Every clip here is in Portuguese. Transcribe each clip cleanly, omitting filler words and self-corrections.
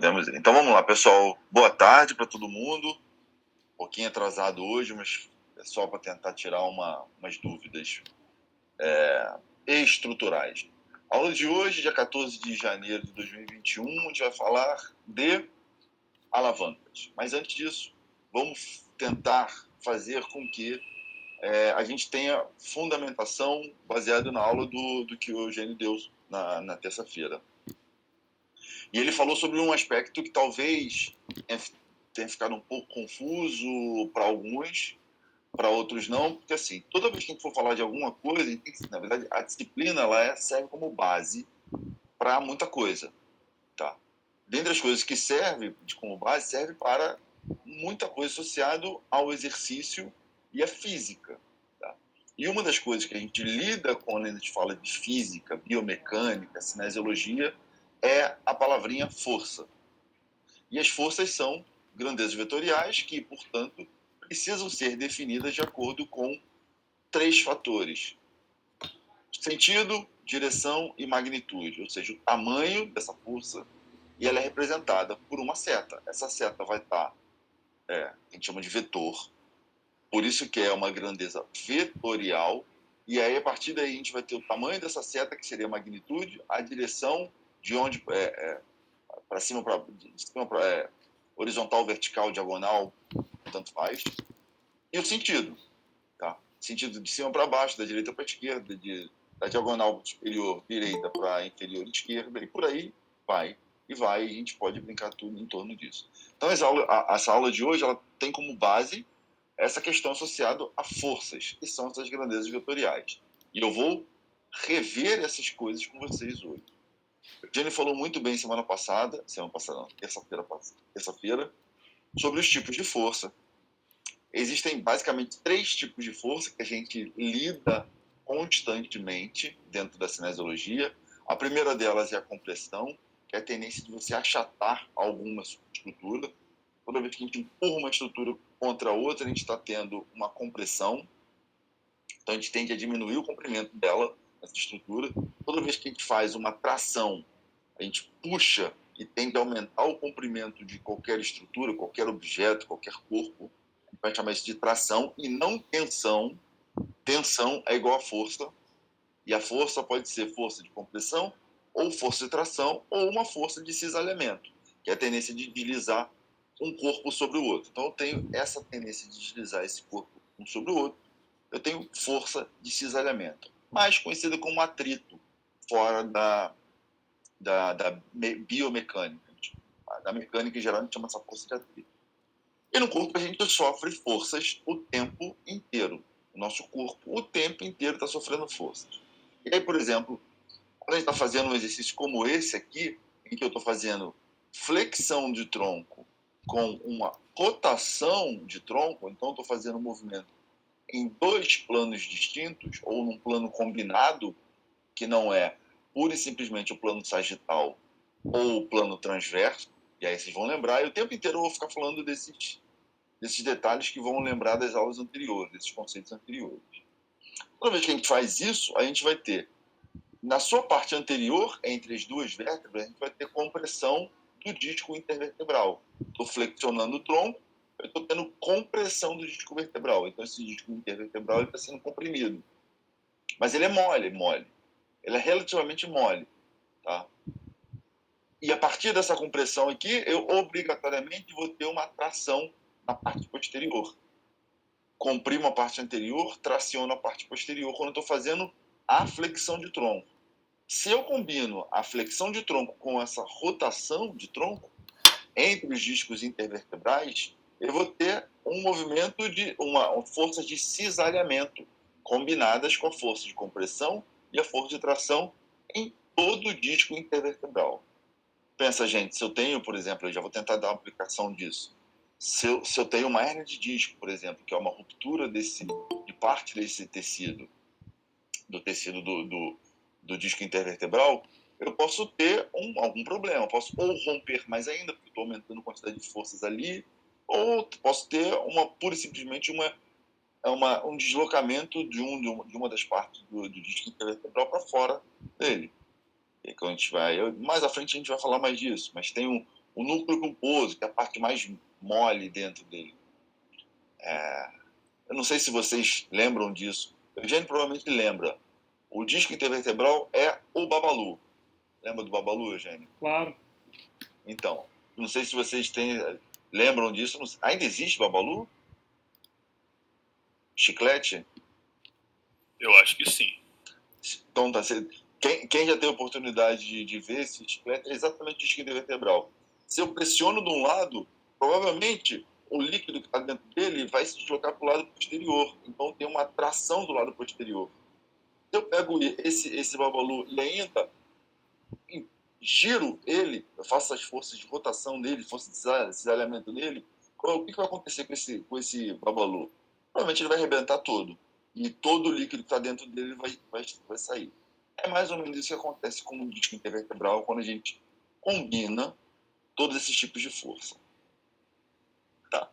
Podemos ir. Então vamos lá, pessoal. Boa tarde para todo mundo. Um pouquinho atrasado hoje, mas é só para tentar tirar umas dúvidas estruturais. A aula de hoje, dia 14 de janeiro de 2021, a gente vai falar de alavancas. Mas antes disso, vamos tentar fazer com que a gente tenha fundamentação baseada na aula do que o Eugênio deu na terça-feira. E ele falou sobre um aspecto que talvez tenha ficado um pouco confuso para alguns, para outros não, porque assim, toda vez que a gente for falar de alguma coisa, na verdade, a disciplina ela serve como base para muita coisa, tá? Dentre as coisas que serve como base, serve para muita coisa associada ao exercício e à física, tá? E uma das coisas que a gente lida quando a gente fala de física, biomecânica, cinesiologia, é a palavrinha força. E as forças são grandezas vetoriais que, portanto, precisam ser definidas de acordo com 3 fatores: sentido, direção e magnitude, ou seja, o tamanho dessa força, e ela é representada por uma seta. Essa seta vai estar, a gente chama de vetor, por isso que é uma grandeza vetorial, e aí a partir daí a gente vai ter o tamanho dessa seta, que seria a magnitude, a direção de onde para cima, para horizontal, vertical, diagonal, tanto faz, e o sentido, tá? Sentido de cima para baixo, da direita para a esquerda, da diagonal superior direita para inferior esquerda, e por aí vai, e a gente pode brincar tudo em torno disso. Então essa aula de hoje ela tem como base essa questão associada a forças, que são essas grandezas vetoriais. E eu vou rever essas coisas com vocês hoje. O Jenny falou muito bem semana passada não, terça-feira, sobre os tipos de força. Existem basicamente 3 tipos de força que a gente lida constantemente dentro da cinesiologia. A primeira delas é a compressão, que é a tendência de você achatar alguma estrutura. Toda vez que a gente empurra uma estrutura contra a outra, a gente está tendo uma compressão. Então a gente tende a diminuir o comprimento dela, essa estrutura. Toda vez que a gente faz uma tração, a gente puxa e tende a aumentar o comprimento de qualquer estrutura, qualquer objeto, qualquer corpo. A gente vai chamar isso de tração e não tensão. Tensão é igual a força, e a força pode ser força de compressão, ou força de tração, ou uma força de cisalhamento, que é a tendência de deslizar um corpo sobre o outro. Então eu tenho essa tendência de deslizar esse corpo um sobre o outro. Eu tenho força de cisalhamento, mais conhecida como atrito, fora da biomecânica. Da mecânica, em geral, a gente chama essa força de atrito. E no corpo a gente sofre forças o tempo inteiro. O nosso corpo o tempo inteiro está sofrendo forças. E aí, por exemplo, quando a gente está fazendo um exercício como esse aqui, em que eu estou fazendo flexão de tronco com uma rotação de tronco, então estou fazendo um movimento em 2 planos distintos, ou num plano combinado, que não é pura e simplesmente o plano sagital ou o plano transverso, e aí vocês vão lembrar, e o tempo inteiro eu vou ficar falando desses detalhes que vão lembrar das aulas anteriores, desses conceitos anteriores. Toda vez que a gente faz isso, a gente vai ter, na sua parte anterior, entre as 2 vértebras, a gente vai ter compressão do disco intervertebral. Estou flexionando o tronco, eu estou tendo compressão do disco vertebral. Então, esse disco intervertebral está sendo comprimido. Mas ele é mole. Ele é relativamente mole, tá? E a partir dessa compressão aqui, eu obrigatoriamente vou ter uma tração na parte posterior. Comprimo a parte anterior, traciono a parte posterior quando eu estou fazendo a flexão de tronco. Se eu combino a flexão de tronco com essa rotação de tronco entre os discos intervertebrais, eu vou ter um movimento de uma força de cisalhamento combinadas com a força de compressão e a força de tração em todo o disco intervertebral. Pensa, gente, se eu tenho, por exemplo, eu já vou tentar dar uma aplicação disso. Se eu tenho uma hérnia de disco, por exemplo, que é uma ruptura de parte desse tecido, do tecido do disco intervertebral, eu posso ter algum problema. Eu posso ou romper mais ainda, porque estou aumentando a quantidade de forças ali, ou posso ter pura e simplesmente um deslocamento de uma das partes do disco intervertebral para fora dele. E quando a gente mais à frente a gente vai falar mais disso, mas tem o núcleo pulposo, que é a parte mais mole dentro dele. Eu não sei se vocês lembram disso. O Eugênio provavelmente lembra. O disco intervertebral é o babalu. Lembra do babalu, Eugênio? Claro. Então, não sei se vocês lembram disso. Ainda existe babalu? Chiclete? Eu acho que sim. Então, tá, quem já teve a oportunidade de ver esse chiclete é exatamente o disco intervertebral. Se eu pressiono de um lado, provavelmente o líquido que está dentro dele vai se deslocar para o lado posterior. Então tem uma tração do lado posterior. Se eu pego esse babalu e ainda giro ele, eu faço as forças de rotação nele, força de cisalhamento nele, o que vai acontecer com esse babalu? Provavelmente ele vai arrebentar todo. E todo o líquido que está dentro dele vai sair. É mais ou menos isso que acontece com o disco intervertebral quando a gente combina todos esses tipos de força. Tá.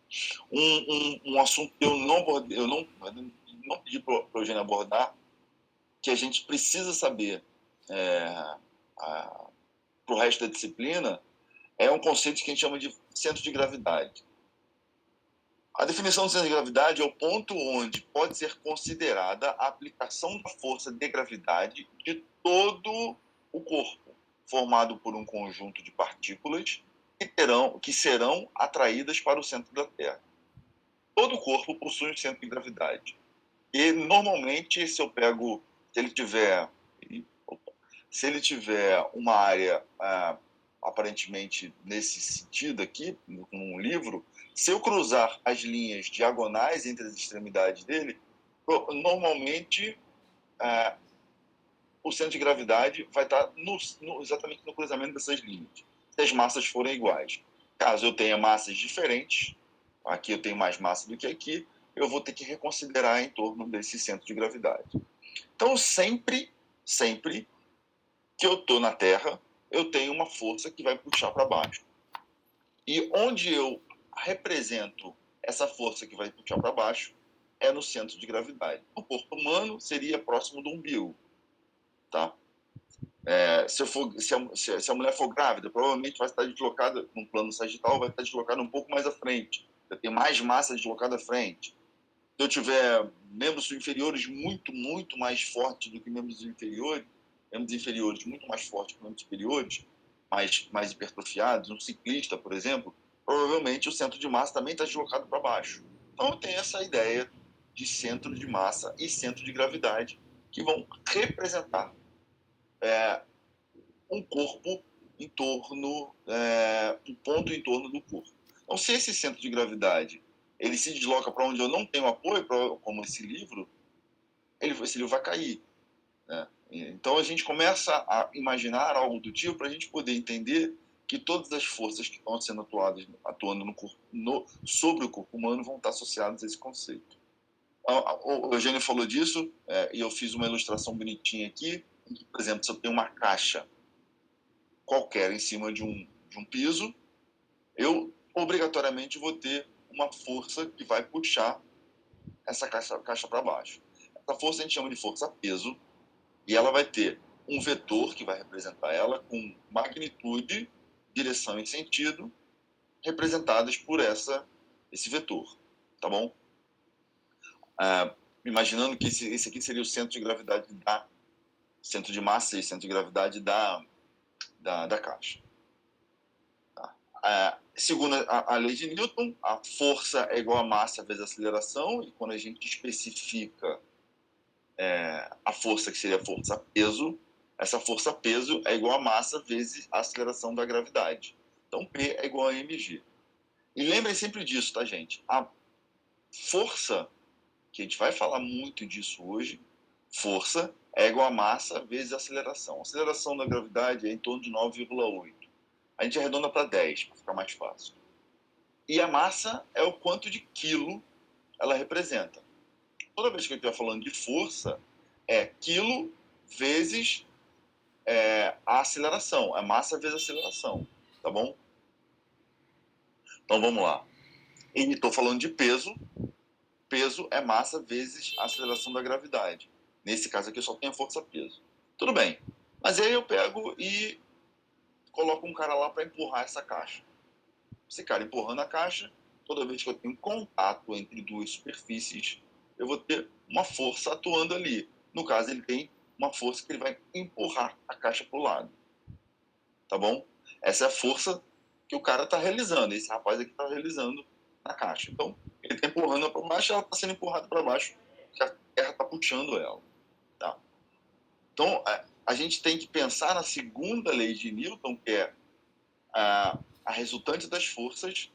Um assunto que eu não pedi para o Eugênio abordar, que a gente precisa saber para o resto da disciplina, é um conceito que a gente chama de centro de gravidade. A definição do centro de gravidade é o ponto onde pode ser considerada a aplicação da força de gravidade de todo o corpo, formado por um conjunto de partículas que serão atraídas para o centro da Terra. Todo o corpo possui um centro de gravidade. E, normalmente, se ele tiver uma área aparentemente nesse sentido aqui, num livro, se eu cruzar as linhas diagonais entre as extremidades dele, normalmente o centro de gravidade vai estar exatamente no cruzamento dessas linhas, se as massas forem iguais. Caso eu tenha massas diferentes, aqui eu tenho mais massa do que aqui, eu vou ter que reconsiderar em torno desse centro de gravidade. Então, sempre que eu estou na Terra, eu tenho uma força que vai puxar para baixo. E onde eu represento essa força que vai puxar para baixo é no centro de gravidade. O corpo humano seria próximo do umbigo. Tá? Se a mulher for grávida, provavelmente vai estar deslocada, no plano sagital, vai estar deslocada um pouco mais à frente. Eu tenho mais massa deslocada à frente. Se eu tiver membros inferiores muito mais fortes do que membros inferiores muito mais fortes que membros superiores, mais hipertrofiados, um ciclista, por exemplo, provavelmente o centro de massa também está deslocado para baixo. Então tem essa ideia de centro de massa e centro de gravidade que vão representar um corpo em torno, um ponto em torno do corpo. Então, se esse centro de gravidade ele se desloca para onde eu não tenho apoio, como esse livro vai cair. Né? Então, a gente começa a imaginar algo do tipo para a gente poder entender que todas as forças que estão sendo atuando no corpo, sobre o corpo humano vão estar associadas a esse conceito. O Eugênio falou disso, e eu fiz uma ilustração bonitinha aqui. Por exemplo, se eu tenho uma caixa qualquer em cima de um piso, eu obrigatoriamente vou ter uma força que vai puxar essa caixa para baixo. Essa força a gente chama de força-peso, e ela vai ter um vetor que vai representar ela com magnitude, direção e sentido representadas por esse vetor, tá bom? Imaginando que esse aqui seria o centro de gravidade centro de massa e centro de gravidade da caixa. Segundo a lei de Newton, a força é igual a massa vezes a aceleração, e quando a gente especifica a força, que seria a força-peso, essa força-peso é igual a massa vezes a aceleração da gravidade. Então, P é igual a mg. E lembrem sempre disso, tá, gente? A força, que a gente vai falar muito disso hoje, força é igual a massa vezes a aceleração. A aceleração da gravidade é em torno de 9,8. A gente arredonda para 10, para ficar mais fácil. E a massa é o quanto de quilo ela representa. Toda vez que a gente estiver falando de força, é quilo vezes a aceleração. A massa vezes a aceleração. Tá bom? Então vamos lá. E estou falando de peso. Peso é massa vezes a aceleração da gravidade. Nesse caso aqui eu só tenho a força-peso. Tudo bem. Mas aí eu pego e coloco um cara lá para empurrar essa caixa. esse cara empurrando a caixa, toda vez que eu tenho contato entre duas superfícies, eu vou ter uma força atuando ali. No caso, ele tem uma força que ele vai empurrar a caixa para o lado. Tá bom? Essa é a força que o cara está realizando, esse rapaz aqui está realizando na caixa. Então, ele está empurrando para baixo, ela está sendo empurrada para baixo, porque a terra está puxando ela. Tá? Então, a gente tem que pensar na segunda lei de Newton, que é a resultante das forças,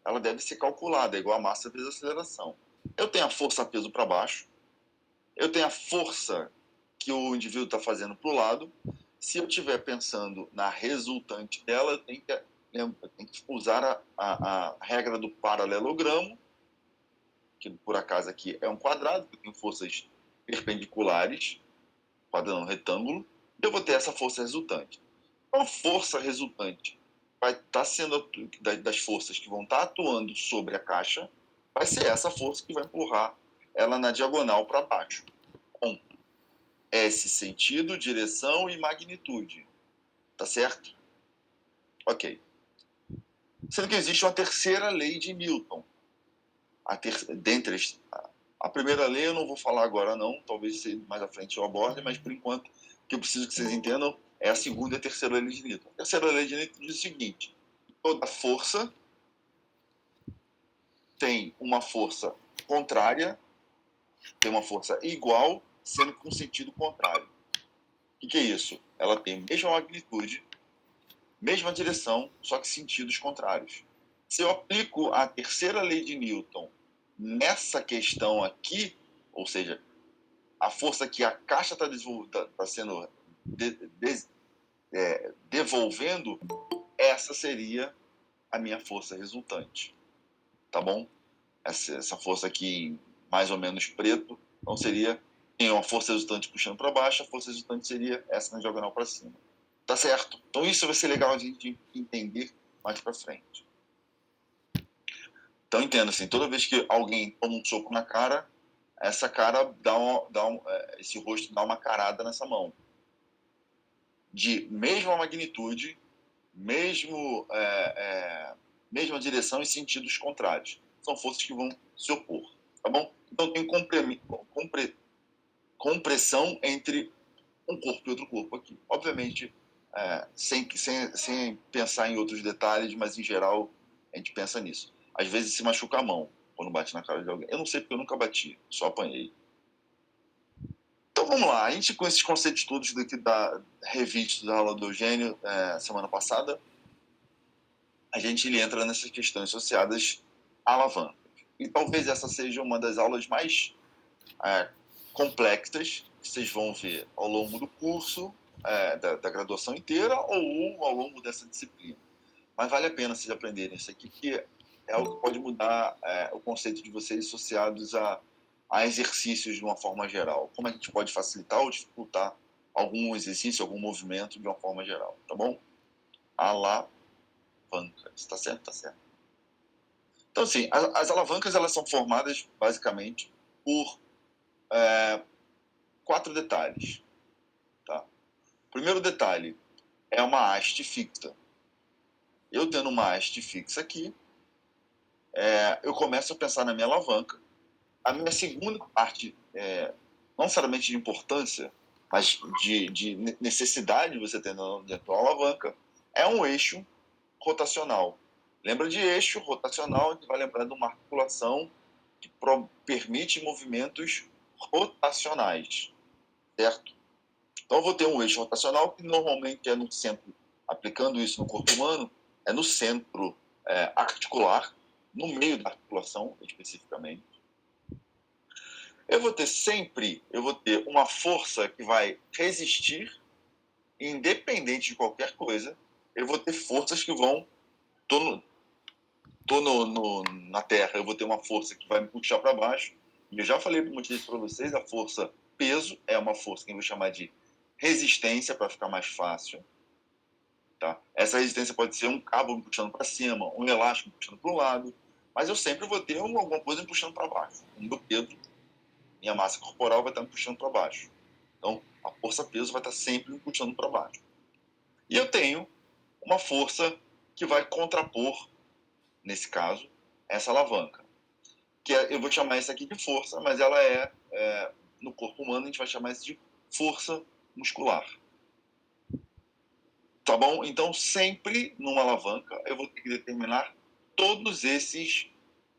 ela deve ser calculada, é igual a massa vezes a aceleração. Eu tenho a força-peso para baixo, eu tenho a força que o indivíduo está fazendo para o lado. Se eu estiver pensando na resultante dela, eu tenho que usar a regra do paralelogramo, que por acaso aqui é um quadrado, que tem forças perpendiculares, quadrado retângulo, e eu vou ter essa força resultante. Então, a força resultante vai estar sendo das forças que vão estar atuando sobre a caixa, vai ser essa força que vai empurrar ela na diagonal para baixo. Com S sentido, direção e magnitude. Tá certo? Ok. Sendo que existe uma terceira lei de Newton. Dentre a primeira lei eu não vou falar agora não, talvez mais à frente eu aborde, mas por enquanto o que eu preciso que vocês entendam é a segunda e a terceira lei de Newton. A terceira lei de Newton diz o seguinte: toda força tem uma força contrária, tem uma força igual, sendo com sentido contrário. O que é isso? Ela tem a mesma magnitude, mesma direção, só que sentidos contrários. Se eu aplico a terceira lei de Newton nessa questão aqui, ou seja, a força que a caixa está sendo devolvendo, essa seria a minha força resultante. Tá bom? Essa força aqui, mais ou menos preto, então seria, tem uma força resultante puxando para baixo, a força resultante seria essa na diagonal para cima. Tá certo? Então isso vai ser legal a gente entender mais para frente. Então entenda assim, toda vez que alguém toma um soco na cara, essa cara esse rosto dá uma carada nessa mão. De mesma magnitude, mesma direção e sentidos contrários. São forças que vão se opor. Tá bom? Então tem compressão entre um corpo e outro corpo aqui. Obviamente, sem pensar em outros detalhes, mas em geral a gente pensa nisso. Às vezes se machuca a mão quando bate na cara de alguém. Eu não sei porque eu nunca bati, só apanhei. Então vamos lá, a gente com esses conceitos todos daqui da revista da aula do Eugênio, semana passada, a gente entra nessas questões associadas à alavanca. E talvez essa seja uma das aulas mais complexas que vocês vão ver ao longo do curso, da graduação inteira ou ao longo dessa disciplina. Mas vale a pena vocês aprenderem isso aqui, porque é algo que pode mudar o conceito de vocês associados a exercícios de uma forma geral. Como a gente pode facilitar ou dificultar algum exercício, algum movimento de uma forma geral, tá bom? Alavancas, tá certo? Tá certo. Então, assim, as alavancas elas são formadas basicamente por 4 detalhes. Tá? O primeiro detalhe é uma haste fixa. Eu tendo uma haste fixa aqui, eu começo a pensar na minha alavanca. A minha segunda parte, não necessariamente de importância, mas de necessidade de você ter dentro da alavanca, é um eixo rotacional. Lembra de eixo rotacional, a gente vai lembrar de uma articulação que permite movimentos rotacionais, certo? Então eu vou ter um eixo rotacional que normalmente é no centro, aplicando isso no corpo humano, é no centro articular, no meio da articulação especificamente. Eu vou ter uma força que vai resistir, independente de qualquer coisa. Eu vou ter forças que vão... na Terra, eu vou ter uma força que vai me puxar para baixo. E eu já falei muitas vezes para vocês, a força peso é uma força que eu vou chamar de resistência, para ficar mais fácil. Tá? Essa resistência pode ser um cabo me puxando para cima, um elástico me puxando para o lado, mas eu sempre vou ter alguma coisa me puxando para baixo. O meu peso, minha massa corporal vai estar me puxando para baixo. Então, a força-peso vai estar sempre me puxando para baixo. E eu tenho uma força que vai contrapor nesse caso, essa alavanca. Eu vou chamar isso aqui de força, mas ela no corpo humano, a gente vai chamar isso de força muscular. Tá bom? Então, sempre numa alavanca, eu vou ter que determinar todos esses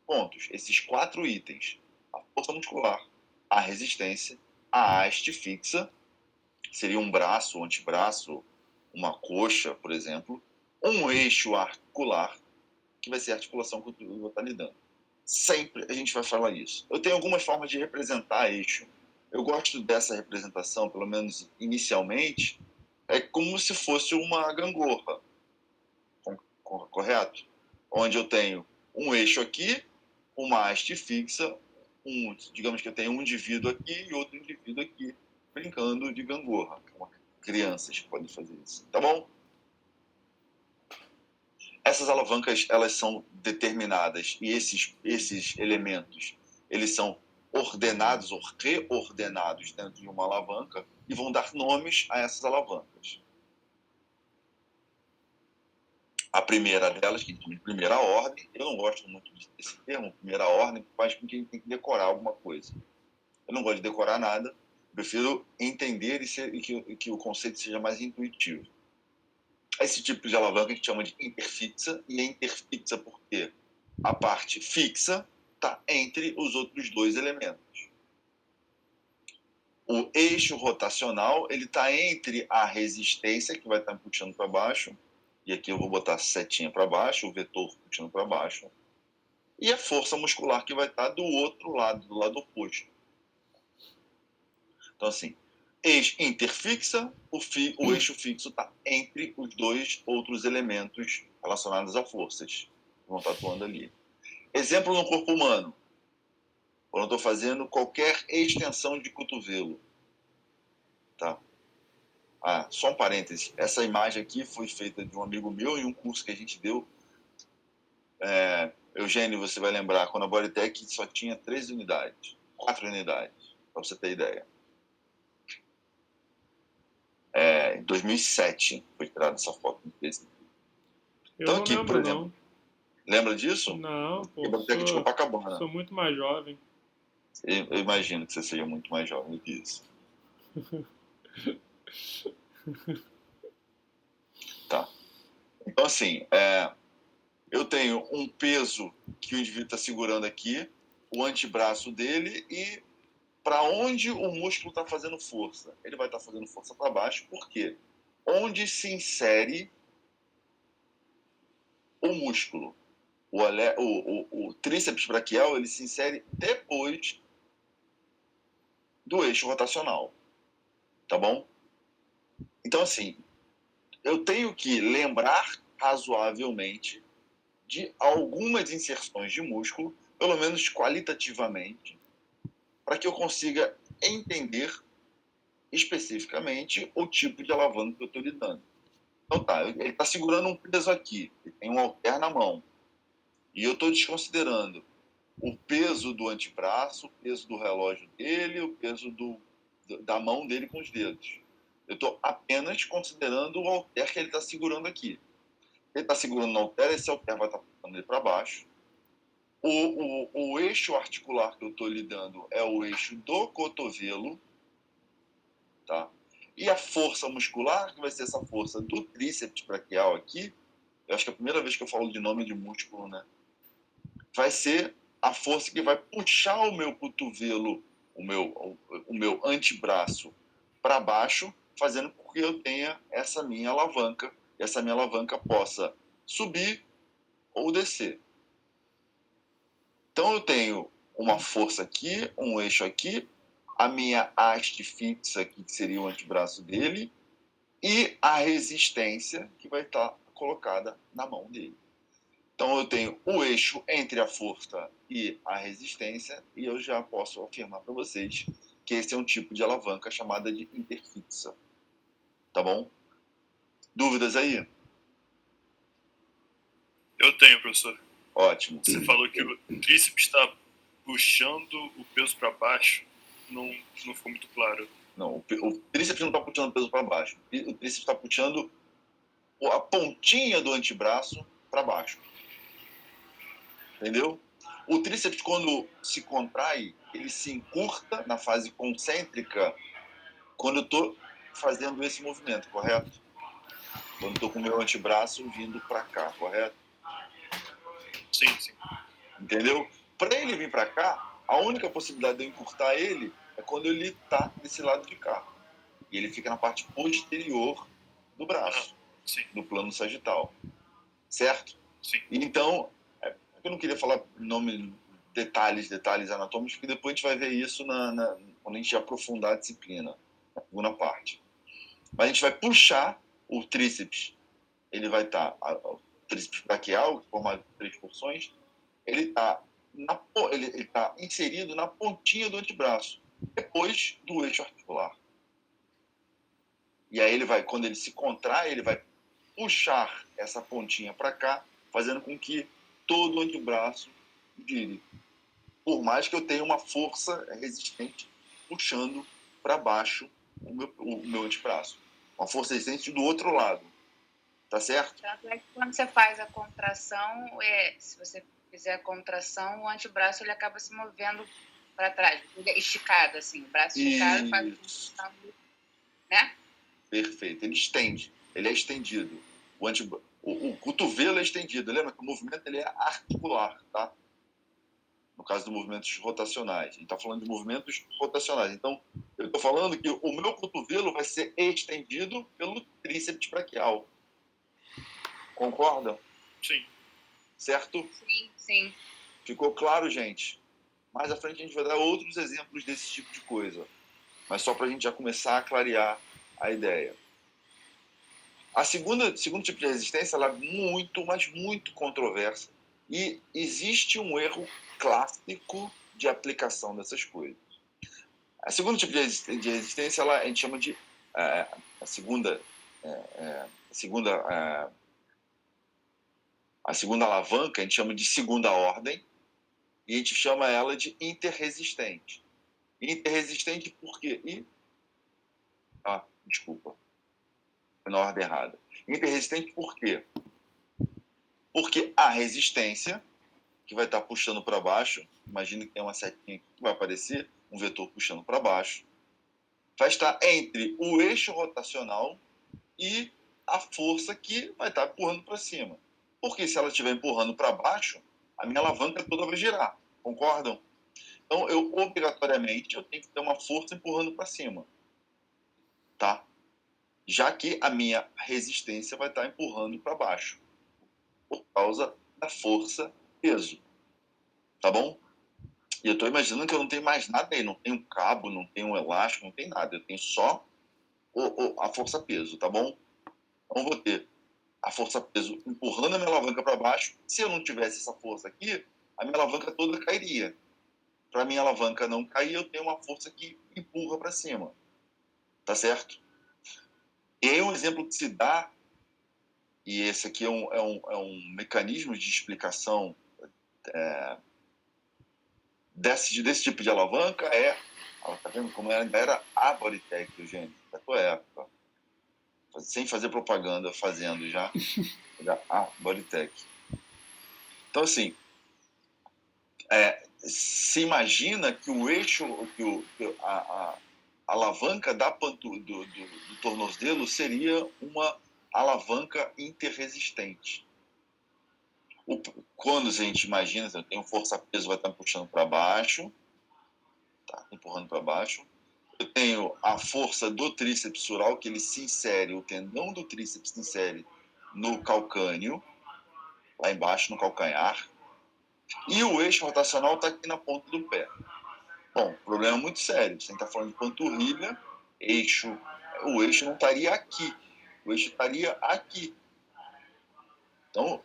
pontos, esses 4 itens. A força muscular, a resistência, a haste fixa, seria um braço, um antebraço, uma coxa, por exemplo, um eixo articular, que vai ser a articulação que eu vou estar lidando. Sempre a gente vai falar isso. Eu tenho algumas formas de representar eixo. Eu gosto dessa representação, pelo menos inicialmente, é como se fosse uma gangorra, correto? Onde eu tenho um eixo aqui, uma haste fixa, digamos que eu tenho um indivíduo aqui e outro indivíduo aqui, brincando de gangorra. Crianças podem fazer isso, tá bom? Essas alavancas, elas são determinadas e esses elementos, eles são ordenados ou reordenados dentro de uma alavanca e vão dar nomes a essas alavancas. A primeira delas, que chama de primeira ordem, eu não gosto muito desse termo, primeira ordem, faz com que a gente tenha que decorar alguma coisa. Eu não gosto de decorar nada, prefiro entender e que o conceito seja mais intuitivo. Esse tipo de alavanca a gente chama de interfixa, e é interfixa porque a parte fixa está entre os outros 2 elementos. O eixo rotacional ele está entre a resistência, que vai estar puxando para baixo, e aqui eu vou botar a setinha para baixo, o vetor puxando para baixo, e a força muscular que vai estar do outro lado, do lado oposto. Então, assim, eixo interfixa, o eixo fixo está entre os 2 outros elementos relacionados a forças que vão estar atuando ali. Exemplo no corpo humano. Quando eu estou fazendo qualquer extensão de cotovelo. Tá? Só um parêntese. Essa imagem aqui foi feita de um amigo meu em um curso que a gente deu. Eugênio, você vai lembrar, quando a Bodytech só tinha 3 unidades, 4 unidades, para você ter ideia. Em 2007 foi tirada essa foto. Então, aqui, por exemplo, não. Lembra disso? Não, pô. Sou muito mais jovem. Eu imagino que você seja muito mais jovem do que isso. Tá. Então, assim, eu tenho um peso que o indivíduo está segurando aqui, o antebraço dele, e para onde o músculo está fazendo força? Ele vai estar fazendo força para baixo, por quê? Onde se insere o músculo? O tríceps braquial ele se insere depois do eixo rotacional. Tá bom? Então, assim, eu tenho que lembrar razoavelmente de algumas inserções de músculo, pelo menos qualitativamente, para que eu consiga entender especificamente o tipo de alavanca que eu estou lidando. Então tá, ele está segurando um peso aqui, ele tem um halter na mão, e eu estou desconsiderando o peso do antebraço, o peso do relógio dele, o peso da mão dele com os dedos. Eu estou apenas considerando o halter que ele está segurando aqui. Ele está segurando o halter, esse halter vai estar puxando ele para baixo. O eixo articular que eu estou lidando é o eixo do cotovelo, tá? E a força muscular, que vai ser essa força do tríceps braquial aqui, eu acho que é a primeira vez que eu falo de nome de músculo, né? Vai ser a força que vai puxar o meu cotovelo, o meu antebraço para baixo, fazendo com que eu tenha essa minha alavanca, e essa minha alavanca possa subir ou descer. Então eu tenho uma força aqui, um eixo aqui, a minha haste fixa, que seria o antebraço dele, e a resistência que vai estar colocada na mão dele. Então eu tenho o eixo entre a força e a resistência, e eu já posso afirmar para vocês que esse é um tipo de alavanca chamada de interfixa. Tá bom? Dúvidas aí? Eu tenho, professor. Ótimo. Você falou que o tríceps está puxando o peso para baixo. Não ficou muito claro. Não, o tríceps não está puxando o peso para baixo. O tríceps está puxando a pontinha do antebraço para baixo. Entendeu? O tríceps, quando se contrai, ele se encurta na fase concêntrica quando eu estou fazendo esse movimento, correto? Quando estou com o meu antebraço vindo para cá, correto? Sim, sim. Entendeu? Para ele vir para cá, a única possibilidade de eu encurtar ele é quando ele está desse lado de cá. E ele fica na parte posterior do braço, do plano sagital. Certo? Sim. Então, eu não queria falar detalhes anatômicos, porque depois a gente vai ver isso quando a gente aprofundar a disciplina, na segunda parte. Mas a gente vai puxar o tríceps, ele vai estar, o tríceps braquial, formado por 3 porções, ele está inserido na pontinha do antebraço, depois do eixo articular. E aí ele vai, quando ele se contrai, ele vai puxar essa pontinha para cá, fazendo com que todo o antebraço gire. Por mais que eu tenha uma força resistente puxando para baixo o meu antebraço. Uma força resistente do outro lado. Tá certo? Tanto é que quando você faz a contração, se você fizer a contração, o antebraço ele acaba se movendo para trás, esticado, assim, o braço esticado, faz né? Perfeito. Ele estende. Ele é estendido. O cotovelo é estendido. Lembra que o movimento ele é articular, tá? No caso dos movimentos rotacionais. A gente está falando de movimentos rotacionais. Então, eu estou falando que o meu cotovelo vai ser estendido pelo tríceps braquial. Concorda? Sim. Certo? Sim, sim. Ficou claro, gente? Mais à frente a gente vai dar outros exemplos desse tipo de coisa. Mas só para a gente já começar a clarear a ideia. Segundo tipo de resistência, ela é muito, mas muito controversa. E existe um erro clássico de aplicação dessas coisas. A segundo tipo de resistência, a gente chama de a segunda alavanca, a gente chama de segunda ordem, e a gente chama ela de interresistente. Interresistente por quê? Desculpa. Foi na ordem errada. Interresistente por quê? Porque a resistência, que vai estar puxando para baixo, imagina que tem uma setinha que vai aparecer, um vetor puxando para baixo, vai estar entre o eixo rotacional e a força que vai estar empurrando para cima. Porque se ela estiver empurrando para baixo, a minha alavanca toda vai girar. Concordam? Então, obrigatoriamente, eu tenho que ter uma força empurrando para cima. Tá? Já que a minha resistência vai estar empurrando para baixo. Por causa da força peso. Tá bom? E eu estou imaginando que eu não tenho mais nada aí. Não tenho cabo, não tenho elástico, não tem nada. Eu tenho só a força peso, tá bom? Então, vou ter a força peso empurrando a minha alavanca para baixo. Se eu não tivesse essa força aqui, a minha alavanca toda cairia. Para a minha alavanca não cair, eu tenho uma força que empurra para cima. Tá certo? E aí um exemplo que se dá, e esse aqui é um mecanismo de explicação desse tipo de alavanca tá vendo como era a Bodytech, Eugênio, da tua época. Sem fazer propaganda, fazendo já. A Bodytech. Então, assim, se imagina que o eixo, a alavanca do tornozelo seria uma alavanca interresistente. Quando a gente imagina, eu tenho força-peso, vai estar puxando para baixo, tá empurrando para baixo. Eu tenho a força do tríceps sural, que ele se insere, o tendão do tríceps se insere no calcâneo, lá embaixo no calcanhar, e o eixo rotacional está aqui na ponta do pé. Bom, problema muito sério. Você está falando de panturrilha, o eixo não estaria aqui, o eixo estaria aqui. Então,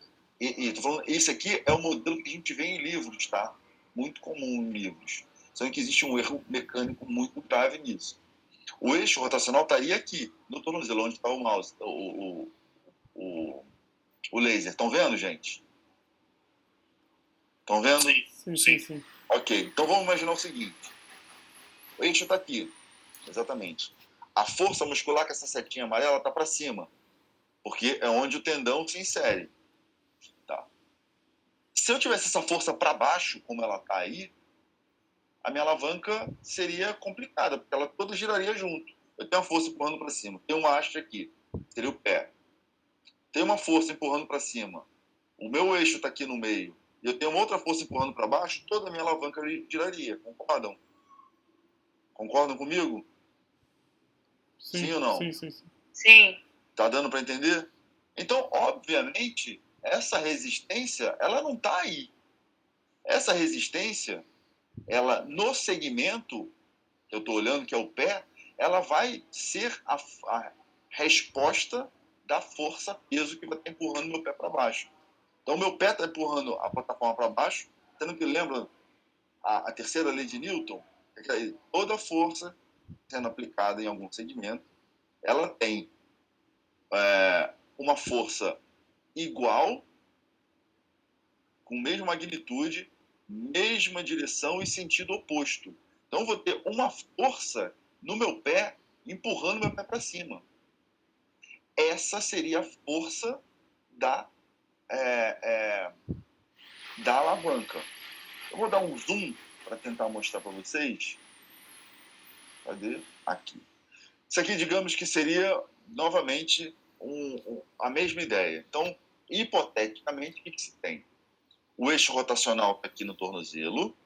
tô falando, esse aqui é o modelo que a gente vê em livros, tá? Muito comum em livros. Só que existe um erro mecânico muito grave nisso. O eixo rotacional estaria aqui, no tornozelo, onde está o mouse, o laser. Estão vendo, gente? Estão vendo? Sim. Ok, então vamos imaginar o seguinte. O eixo está aqui, exatamente. A força muscular com essa setinha amarela está para cima, porque é onde o tendão se insere. Tá? Se eu tivesse essa força para baixo, como ela está aí, a minha alavanca seria complicada, porque ela toda giraria junto. Eu tenho uma força empurrando para cima, tem uma haste aqui, seria o pé. Tem uma força empurrando para cima, o meu eixo está aqui no meio, e eu tenho uma outra força empurrando para baixo, toda a minha alavanca giraria. Concordam? Concordam comigo? Sim ou não? Sim. Sim. Tá dando para entender? Então, obviamente, essa resistência, ela não está aí. Essa resistência, ela no segmento que eu estou olhando, que é o pé, ela vai ser a resposta da força-peso que vai estar empurrando meu pé para baixo. Então, meu pé está empurrando a plataforma para baixo, sendo que lembra a terceira lei de Newton, que toda força sendo aplicada em algum segmento, ela tem uma força igual, com mesma magnitude, mesma direção e sentido oposto. Então, eu vou ter uma força no meu pé empurrando meu pé para cima. Essa seria a força da alavanca. Eu vou dar um zoom para tentar mostrar para vocês. Cadê? Aqui. Isso aqui, digamos que seria, novamente, a mesma ideia. Então, hipoteticamente, o que se tem? O eixo rotacional está aqui no tornozelo,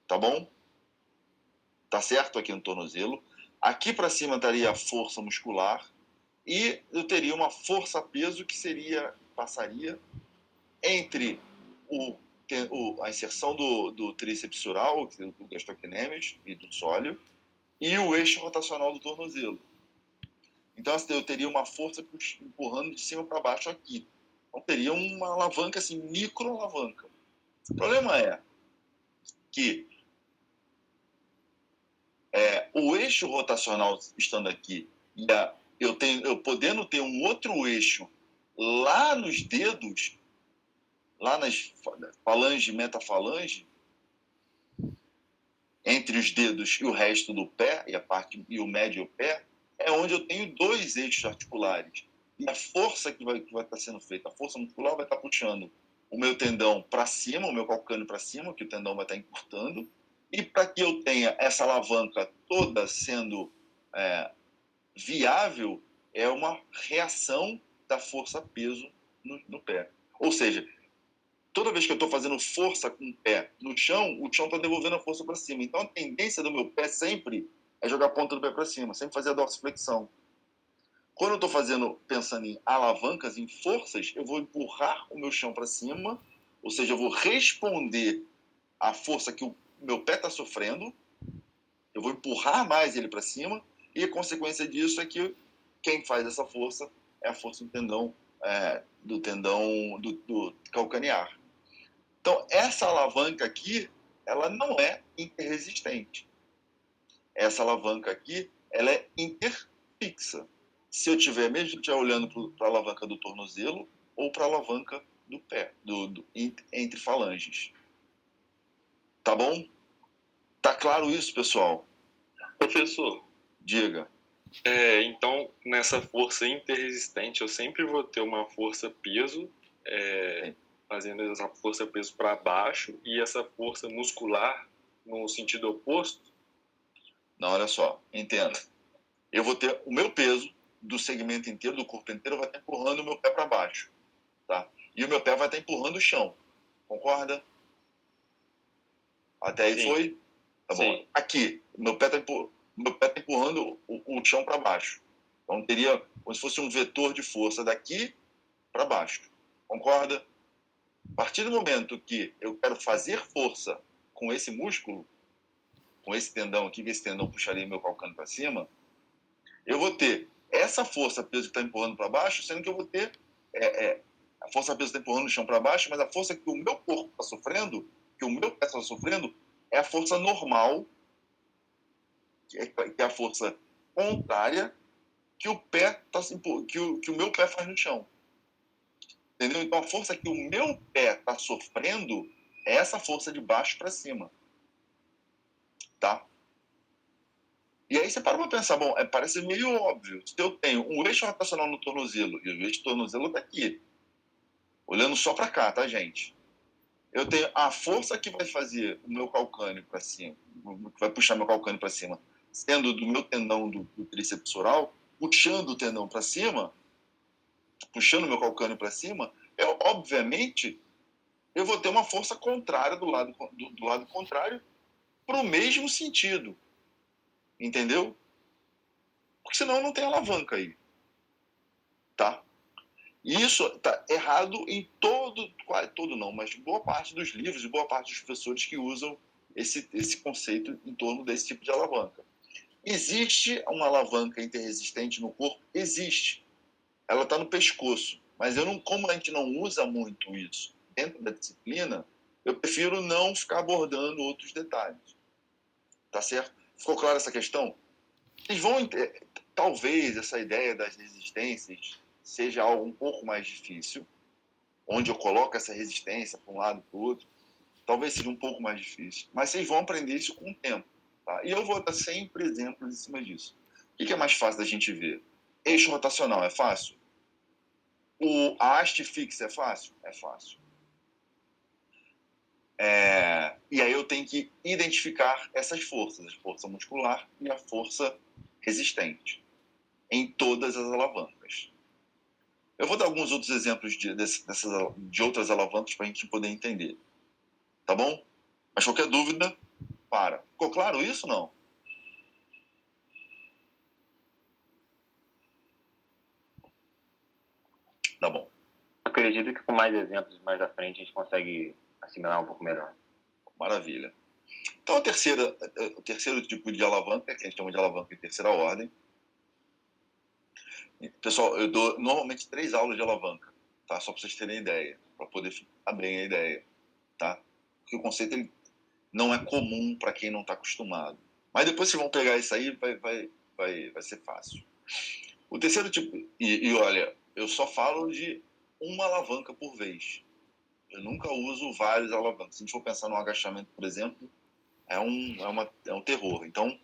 tá bom? Tá certo aqui no tornozelo. Aqui para cima estaria a força muscular e eu teria uma força-peso que passaria entre a inserção do tríceps sural, do gastrocnêmio e do sóleo, e o eixo rotacional do tornozelo. Então, eu teria uma força empurrando de cima para baixo aqui. Então, teria uma alavanca, assim, micro-alavanca. O problema é que o eixo rotacional estando aqui, e eu podendo ter um outro eixo lá nos dedos, lá nas falange e metafalange, entre os dedos e o resto do pé, e o médio pé, é onde eu tenho dois eixos articulares. E a força que vai estar sendo feita, a força muscular vai estar puxando o meu tendão para cima, o meu calcâneo para cima, que o tendão vai estar encurtando, e para que eu tenha essa alavanca toda sendo viável, é uma reação da força-peso no pé. Ou seja, toda vez que eu estou fazendo força com o pé no chão, o chão está devolvendo a força para cima. Então, a tendência do meu pé sempre é jogar a ponta do pé para cima, sempre fazer a dorsiflexão. Quando eu estou pensando em alavancas, em forças, eu vou empurrar o meu chão para cima, ou seja, eu vou responder à força que o meu pé está sofrendo, eu vou empurrar mais ele para cima, e a consequência disso é que quem faz essa força é a força do tendão do calcanear. Então, essa alavanca aqui, ela não é interresistente. Essa alavanca aqui, ela é interfixa. Se eu estiver olhando para a alavanca do tornozelo ou para a alavanca do pé, entre falanges. Tá bom? Tá claro isso, pessoal? Professor, diga. Então, nessa força interresistente, eu sempre vou ter uma força-peso, fazendo essa força-peso para baixo, e essa força muscular no sentido oposto? Não, olha só, entenda. Eu vou ter o meu peso do segmento inteiro, do corpo inteiro, vai estar empurrando o meu pé para baixo. Tá? E o meu pé vai estar empurrando o chão. Concorda? Até aí? Sim. Foi? Tá bom. Sim. Aqui, meu pé está empurrando o chão para baixo. Então, teria como se fosse um vetor de força daqui para baixo. Concorda? A partir do momento que eu quero fazer força com esse músculo, com esse tendão aqui, que esse tendão puxaria meu calcâneo para cima, eu vou ter essa força-peso que está empurrando para baixo, sendo que eu vou ter a força-peso que está empurrando o chão para baixo, mas a força que o meu corpo está sofrendo, que o meu pé está sofrendo, é a força normal, que é a força contrária que o meu pé faz no chão. Entendeu? Então, a força que o meu pé está sofrendo é essa força de baixo para cima. Tá? E aí você para para pensar, bom, parece meio óbvio. Se eu tenho um eixo rotacional no tornozelo e o eixo do tornozelo está aqui, olhando só para cá, tá, gente? eu tenho a força que vai fazer o meu calcâneo para cima, que vai puxar meu calcâneo para cima, sendo do meu tendão do tríceps oral, puxando o tendão para cima, puxando meu calcâneo para cima, obviamente, eu vou ter uma força contrária do lado contrário para o mesmo sentido. Entendeu? Porque senão não tem alavanca aí. Tá? E isso está errado em quase todo não, mas boa parte dos livros e boa parte dos professores que usam esse conceito em torno desse tipo de alavanca. Existe uma alavanca interresistente no corpo? Existe. Ela está no pescoço. Mas como a gente não usa muito isso dentro da disciplina, eu prefiro não ficar abordando outros detalhes. Tá certo? Ficou clara essa questão? Vocês vão talvez essa ideia das resistências seja algo um pouco mais difícil, onde eu coloco essa resistência para um lado e para o outro, talvez seja um pouco mais difícil, mas vocês vão aprender isso com o tempo. Tá? E eu vou dar sempre exemplos em cima disso. O que é mais fácil da gente ver? Eixo rotacional é fácil? A haste fixa é fácil? É fácil. E aí eu tenho que identificar essas forças, a força muscular e a força resistente, em todas as alavancas. Eu vou dar alguns outros exemplos de outras alavancas para a gente poder entender. Tá bom? Mas qualquer dúvida, para. Ficou claro isso ou não? Tá bom. Acredito que com mais exemplos mais à frente a gente consegue assimilar um pouco melhor. Maravilha. Então, o terceiro tipo de alavanca, que a gente chama de alavanca em terceira ordem. Pessoal, eu dou normalmente 3 aulas de alavanca, tá? Só para vocês terem ideia, para poder ficar bem a ideia, tá? Porque o conceito ele não é comum para quem não está acostumado. Mas depois vocês vão pegar isso aí, vai ser fácil. O terceiro tipo, e olha, eu só falo de uma alavanca por vez. Eu nunca uso vários alavancas. Se a gente for pensar no agachamento, por exemplo, é um terror. Então,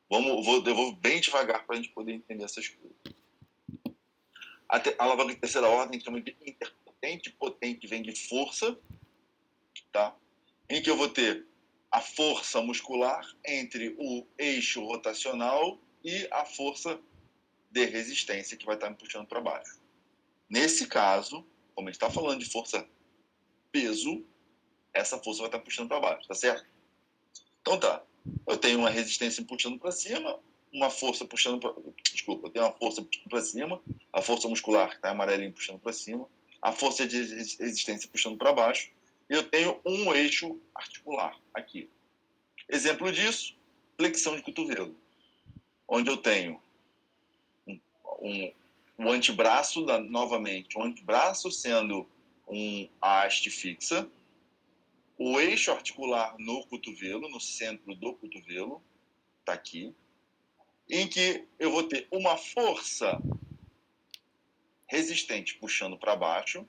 eu vou bem devagar para a gente poder entender essas coisas. A alavanca em terceira ordem chama de interpotente. Potente vem de força, tá? Em que eu vou ter a força muscular entre o eixo rotacional e a força de resistência que vai estar me puxando para baixo. Nesse caso, como a gente está falando de força peso, essa força vai estar puxando para baixo, tá certo? Então tá, eu tenho uma resistência puxando para cima, uma força puxando para... Desculpa, eu tenho uma força puxando para cima, a força muscular que está amarelinho puxando para cima, a força de resistência puxando para baixo, e eu tenho um eixo articular aqui. Exemplo disso, flexão de cotovelo, onde eu tenho o antebraço, novamente, o antebraço sendo a haste fixa, o eixo articular no cotovelo, no centro do cotovelo, está aqui, em que eu vou ter uma força resistente puxando para baixo,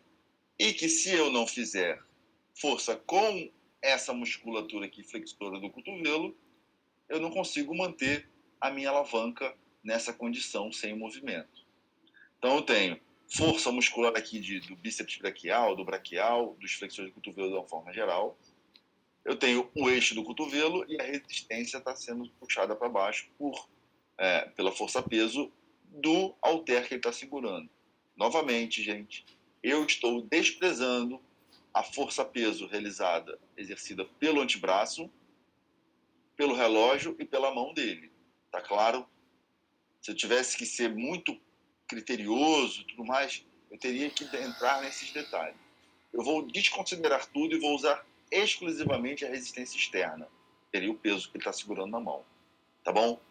e que se eu não fizer força com essa musculatura aqui flexora do cotovelo, eu não consigo manter a minha alavanca nessa condição sem movimento. Então eu tenho força muscular aqui do bíceps braquial, do braquial, dos flexores do cotovelo de uma forma geral. Eu tenho o eixo do cotovelo e a resistência está sendo puxada para baixo pela força-peso do halter que ele está segurando. Novamente, gente, eu estou desprezando a força-peso exercida pelo antebraço, pelo relógio e pela mão dele. Tá claro? Se eu tivesse que ser muito criterioso e tudo mais, eu teria que entrar nesses detalhes. Eu vou desconsiderar tudo e vou usar exclusivamente a resistência externa. Seria o peso que ele está segurando na mão. Tá bom?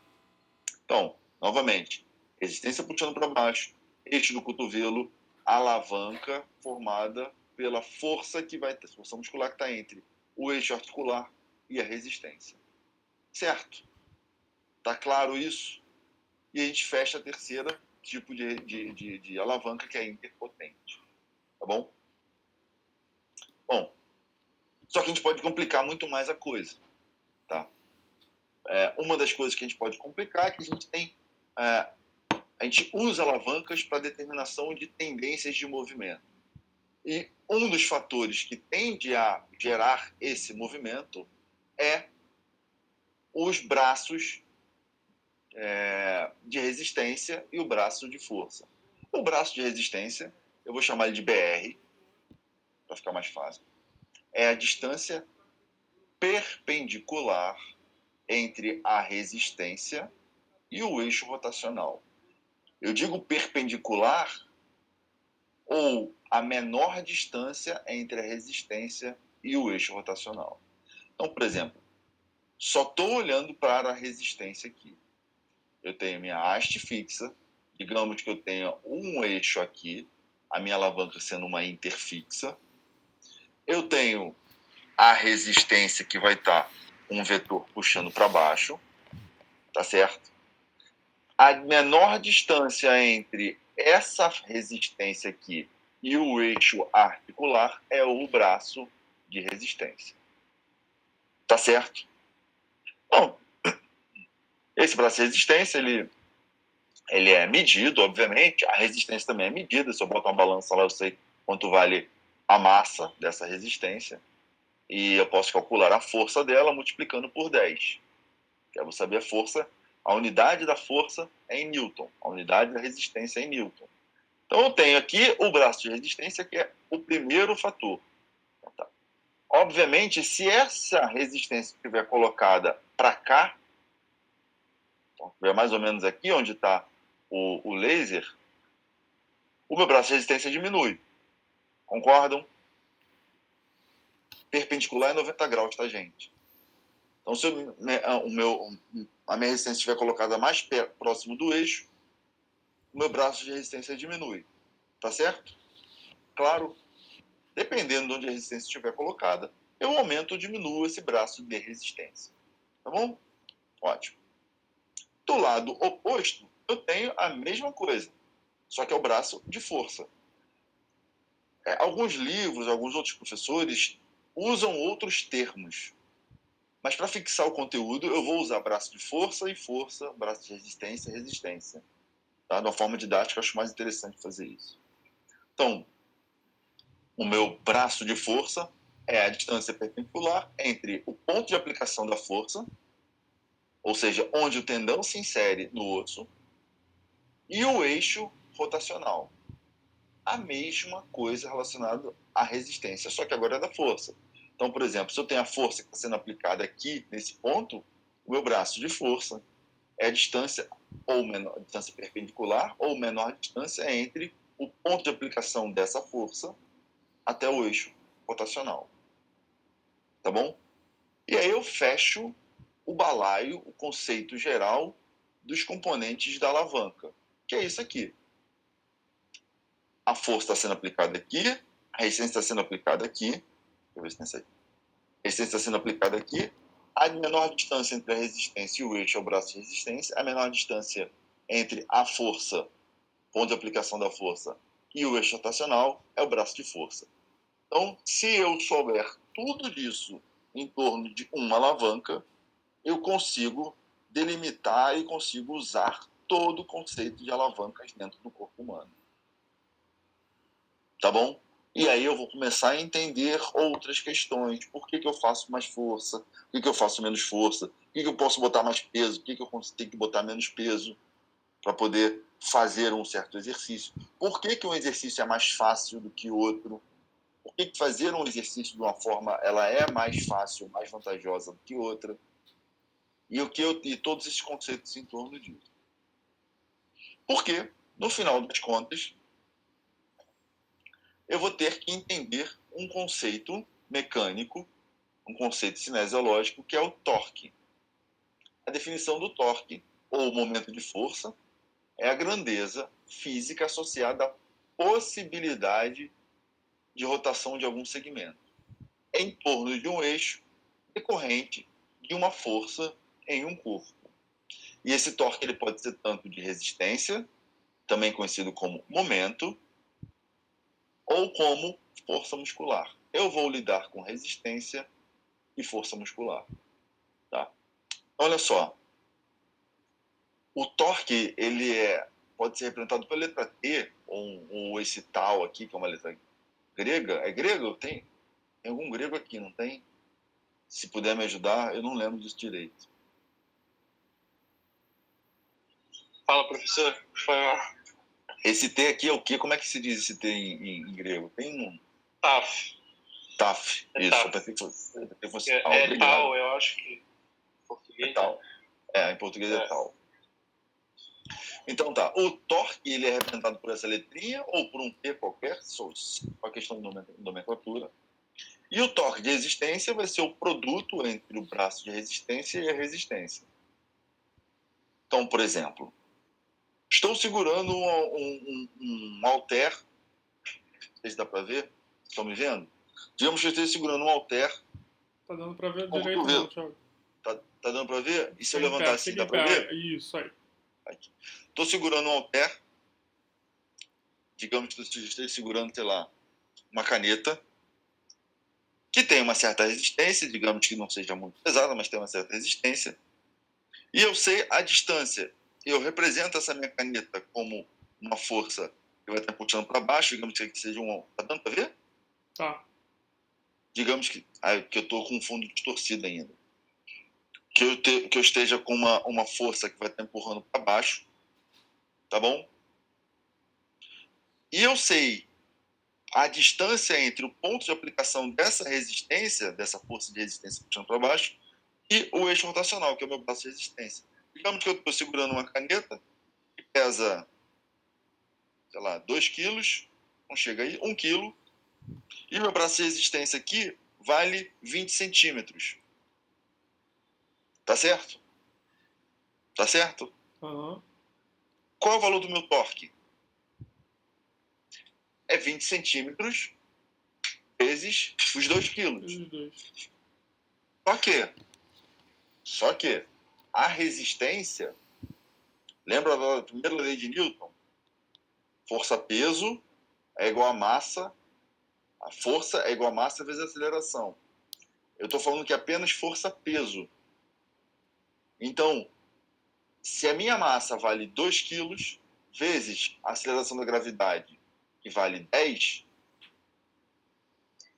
Então, novamente, resistência puxando para baixo, eixo do cotovelo, alavanca formada pela força força muscular que está entre o eixo articular e a resistência. Certo? Tá claro isso? E a gente fecha a terceira tipo de alavanca, que é a interpotente. Tá bom? Bom, só que a gente pode complicar muito mais a coisa. Tá? Uma das coisas que a gente pode complicar é que a gente tem... a gente usa alavancas para determinação de tendências de movimento. E um dos fatores que tende a gerar esse movimento é os braços de resistência e o braço de força. O braço de resistência, eu vou chamar ele de BR, para ficar mais fácil, é a distância perpendicular entre a resistência e o eixo rotacional. Eu digo perpendicular ou a menor distância entre a resistência e o eixo rotacional. Então, por exemplo, só estou olhando para a resistência aqui. Eu tenho minha haste fixa, digamos que eu tenha um eixo aqui, a minha alavanca sendo uma interfixa. Eu tenho a resistência que vai estar um vetor puxando para baixo, tá certo? A menor distância entre essa resistência aqui e o eixo articular é o braço de resistência. Tá certo? Bom, esse braço de resistência, ele é medido, obviamente. A resistência também é medida. Se eu botar uma balança lá, eu sei quanto vale a massa dessa resistência. E eu posso calcular a força dela multiplicando por 10. Quero saber a força. A unidade da força é em Newton. A unidade da resistência é em Newton. Então, eu tenho aqui o braço de resistência, que é o primeiro fator. Tá. Obviamente, se essa resistência estiver colocada para cá, então, estiver mais ou menos aqui onde está o laser, o meu braço de resistência diminui. Concordam? Perpendicular é 90 graus, tá, gente? Então, se a minha resistência estiver colocada mais próximo do eixo, o meu braço de resistência diminui. Tá certo? Claro, dependendo de onde a resistência estiver colocada, eu aumento ou diminuo esse braço de resistência. Tá bom? Ótimo. Do lado oposto, eu tenho a mesma coisa, só que é o braço de força. Alguns livros, alguns outros professores usam outros termos. Mas para fixar o conteúdo, eu vou usar braço de força e força, braço de resistência e resistência. Tá? De uma forma didática, eu acho mais interessante fazer isso. Então, o meu braço de força é a distância perpendicular entre o ponto de aplicação da força, ou seja, onde o tendão se insere no osso, e o eixo rotacional. A mesma coisa relacionada à resistência, só que agora é da força. Então, por exemplo, se eu tenho a força que está sendo aplicada aqui, nesse ponto, o meu braço de força é a distância ou menor, distância perpendicular ou menor distância entre o ponto de aplicação dessa força até o eixo rotacional. Tá bom? E aí eu fecho o balaio, o conceito geral dos componentes da alavanca, que é isso aqui. A força está sendo aplicada aqui, a resistência está sendo aplicada aqui. Deixa eu ver se tem isso aqui. A resistência está sendo aplicada aqui. A menor distância entre a resistência e o eixo é o braço de resistência. A menor distância entre a força, ponto de aplicação da força, e o eixo rotacional é o braço de força. Então, se eu souber tudo disso em torno de uma alavanca, eu consigo delimitar e consigo usar todo o conceito de alavancas dentro do corpo humano. Tá bom? E aí eu vou começar a entender outras questões. Por que eu faço mais força? Por que eu faço menos força? Por que eu posso botar mais peso? Por que eu tenho que botar menos peso para poder fazer um certo exercício? Por que um exercício é mais fácil do que outro? Por que fazer um exercício de uma forma ela é mais fácil, mais vantajosa do que outra? E todos esses conceitos em torno disso. Porque, no final das contas, eu vou ter que entender um conceito mecânico, um conceito cinesiológico, que é o torque. A definição do torque, ou momento de força, é a grandeza física associada à possibilidade de rotação de algum segmento em torno de um eixo decorrente de uma força em um corpo. E esse torque ele pode ser tanto de resistência, também conhecido como momento, ou como força muscular. Eu vou lidar com resistência e força muscular. Tá? Olha só, o torque ele pode ser representado pela letra T, ou esse tal aqui, que é uma letra grega. É grego? Tem algum grego aqui, não tem? Se puder me ajudar, eu não lembro disso direito. Fala, professor. Esse T aqui é o quê? Como é que se diz esse T em grego? Tem um... Taf. Taf. É Isso, taf. eu pensei que fosse É, tal. é tal, eu acho que em português. É tal. Em português é tal. Então tá, o torque ele é representado por essa letrinha ou por um T qualquer, só a questão de nomenclatura. E o torque de resistência vai ser o produto entre o braço de resistência e a resistência. Então, por exemplo, estou segurando um halter, não sei se dá para ver, estão me vendo? Digamos que eu esteja segurando um halter. Tá dando pra ver Como direito tu vê? não, Thiago. Tá dando para ver? E se eu Fica em levantar pé, assim, fica dá em para pé. ver? Isso aí. Estou segurando um halter. Digamos que eu esteja segurando, sei lá, uma caneta que tem uma certa resistência, digamos que não seja muito pesada, mas tem uma certa resistência. E eu sei a distância. Eu represento essa minha caneta como uma força que vai estar puxando para baixo, digamos que seja um... Tá dando para ver? Tá. Digamos que eu estou com um fundo distorcido ainda. Que eu esteja com uma força que vai estar empurrando para baixo. Tá bom? E eu sei a distância entre o ponto de aplicação dessa resistência, dessa força de resistência puxando para baixo, e o eixo rotacional, que é o meu braço de resistência. Digamos que eu estou segurando uma caneta que pesa, sei lá, 2 quilos, não chega aí, 1 quilo, e meu braço de resistência aqui vale 20 centímetros. Tá certo? Tá certo? Aham. Qual é o valor do meu torque? É 20 centímetros vezes os 2 quilos. Os dois. Só que a resistência, lembra da primeira lei de Newton? Força-peso é igual a massa, a força é igual a massa vezes a aceleração. Eu estou falando que é apenas força-peso. Então, se a minha massa vale 2 quilos, vezes a aceleração da gravidade, que vale 10,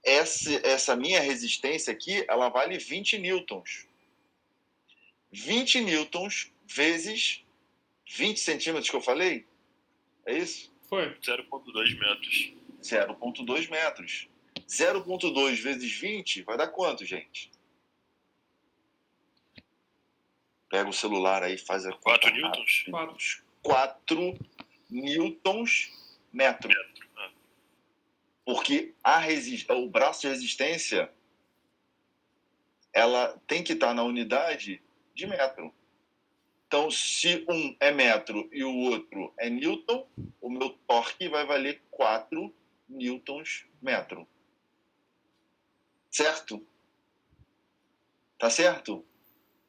essa minha resistência aqui, ela vale 20 newtons. 20 newtons vezes 20 centímetros que eu falei? É isso? Foi. 0,2 metros. 0,2 metros. 0,2 vezes 20 vai dar quanto, gente? Pega o celular aí e faz a 4 conta newtons? 4 newtons metro. Porque o braço de resistência ela tem que estar na unidade de metro. Então, se um é metro e o outro é newton, o meu torque vai valer 4 newtons metro. Certo? Tá certo?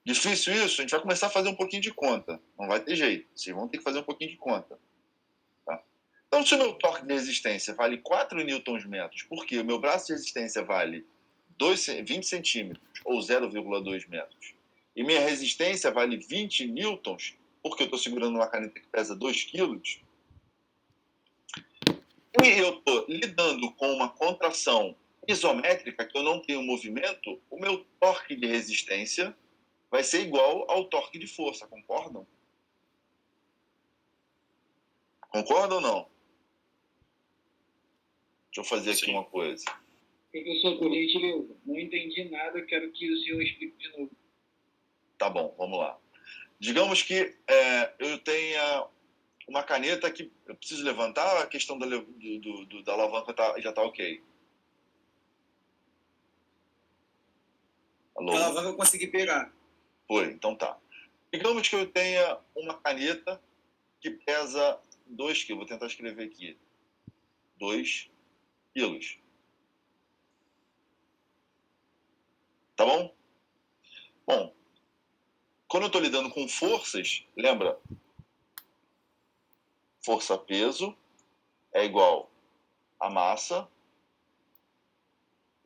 Difícil isso? A gente vai começar a fazer um pouquinho de conta. Não vai ter jeito. Vocês vão ter que fazer um pouquinho de conta. Tá? Então, se o meu torque de resistência vale 4 newtons metros, porque o meu braço de resistência vale 20 centímetros, ou 0,2 metros, e minha resistência vale 20 newtons, porque eu estou segurando uma caneta que pesa 2 quilos, e eu estou lidando com uma contração isométrica, que eu não tenho movimento, o meu torque de resistência vai ser igual ao torque de força, concordam? Concordam ou não? Deixa eu fazer aqui uma coisa. Professor, por gentileza, não entendi nada, quero que o senhor explique de novo. Tá bom, vamos lá. Digamos que eu tenha uma caneta que eu preciso levantar, a questão da alavanca já está ok. Alô? A alavanca eu consegui pegar. Foi, então tá. Digamos que eu tenha uma caneta que pesa 2 quilos. Vou tentar escrever aqui. 2 quilos. Tá bom? Bom, quando eu estou lidando com forças, lembra? Força-peso é igual a massa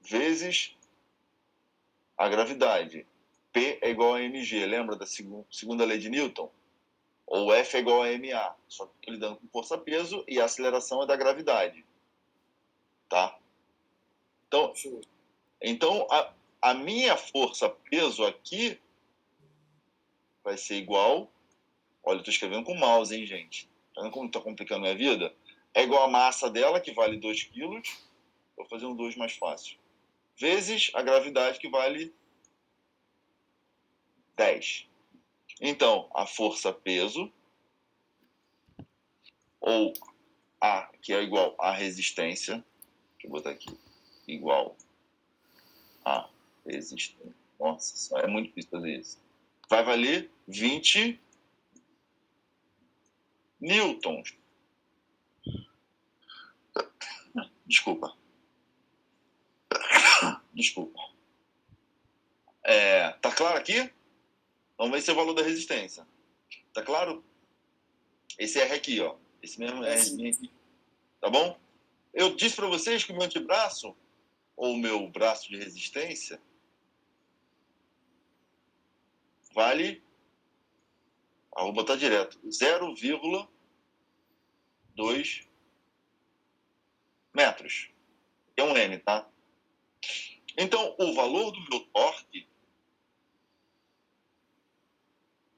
vezes a gravidade. P é igual a mg. Lembra da segunda lei de Newton? Ou F é igual a ma. Só que estou lidando com força-peso e a aceleração é da gravidade. Tá? Então a minha força peso aqui vai ser igual... Olha, eu estou escrevendo com mouse, hein, gente? Tá vendo como está complicando a minha vida? É igual a massa dela, que vale 2 quilos. Vou fazer um 2 mais fácil. Vezes a gravidade, que vale 10. Então, a força peso, ou A, que é igual a resistência, deixa eu botar aqui, igual a resistência. Nossa, só é muito difícil fazer isso. Vai valer 20 newtons. Desculpa. Tá claro aqui? Vamos ver se é o valor da resistência. Tá claro? Esse R aqui, ó. Esse mesmo R aqui. Tá bom? Eu disse para vocês que o meu antebraço, ou o meu braço de resistência, vale, vou botar direto, 0,2 metros. É um M, tá? Então, o valor do meu torque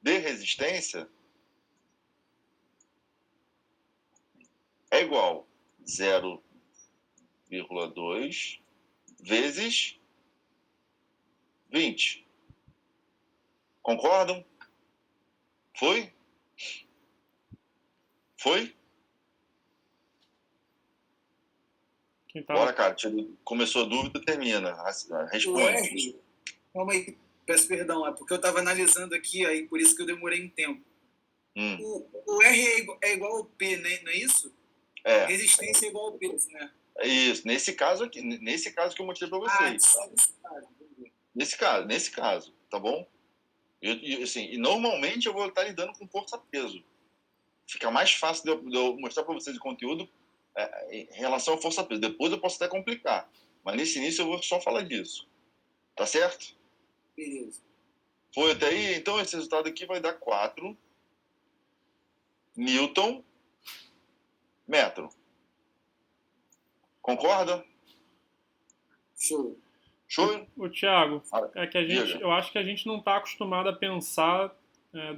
de resistência é igual a 0,2 vezes 20. Concordam? Foi? Bora, cara. Começou a dúvida, termina. Responde. Calma aí, peço perdão. É porque eu estava analisando aqui, aí por isso que eu demorei um tempo. O R é igual ao P, né? Não é isso? Resistência é igual ao peso, né? É isso. Nesse caso aqui, nesse caso que eu mostrei para vocês. Nesse caso, tá bom? E normalmente eu vou estar lidando com força-peso. Fica mais fácil de eu mostrar para vocês o conteúdo em relação à força-peso. Depois eu posso até complicar. Mas nesse início eu vou só falar disso. Tá certo? Beleza. Foi até aí? Então esse resultado aqui vai dar 4 Newton metro. Concorda? Show. O Thiago, é que eu acho que a gente não está acostumado a pensar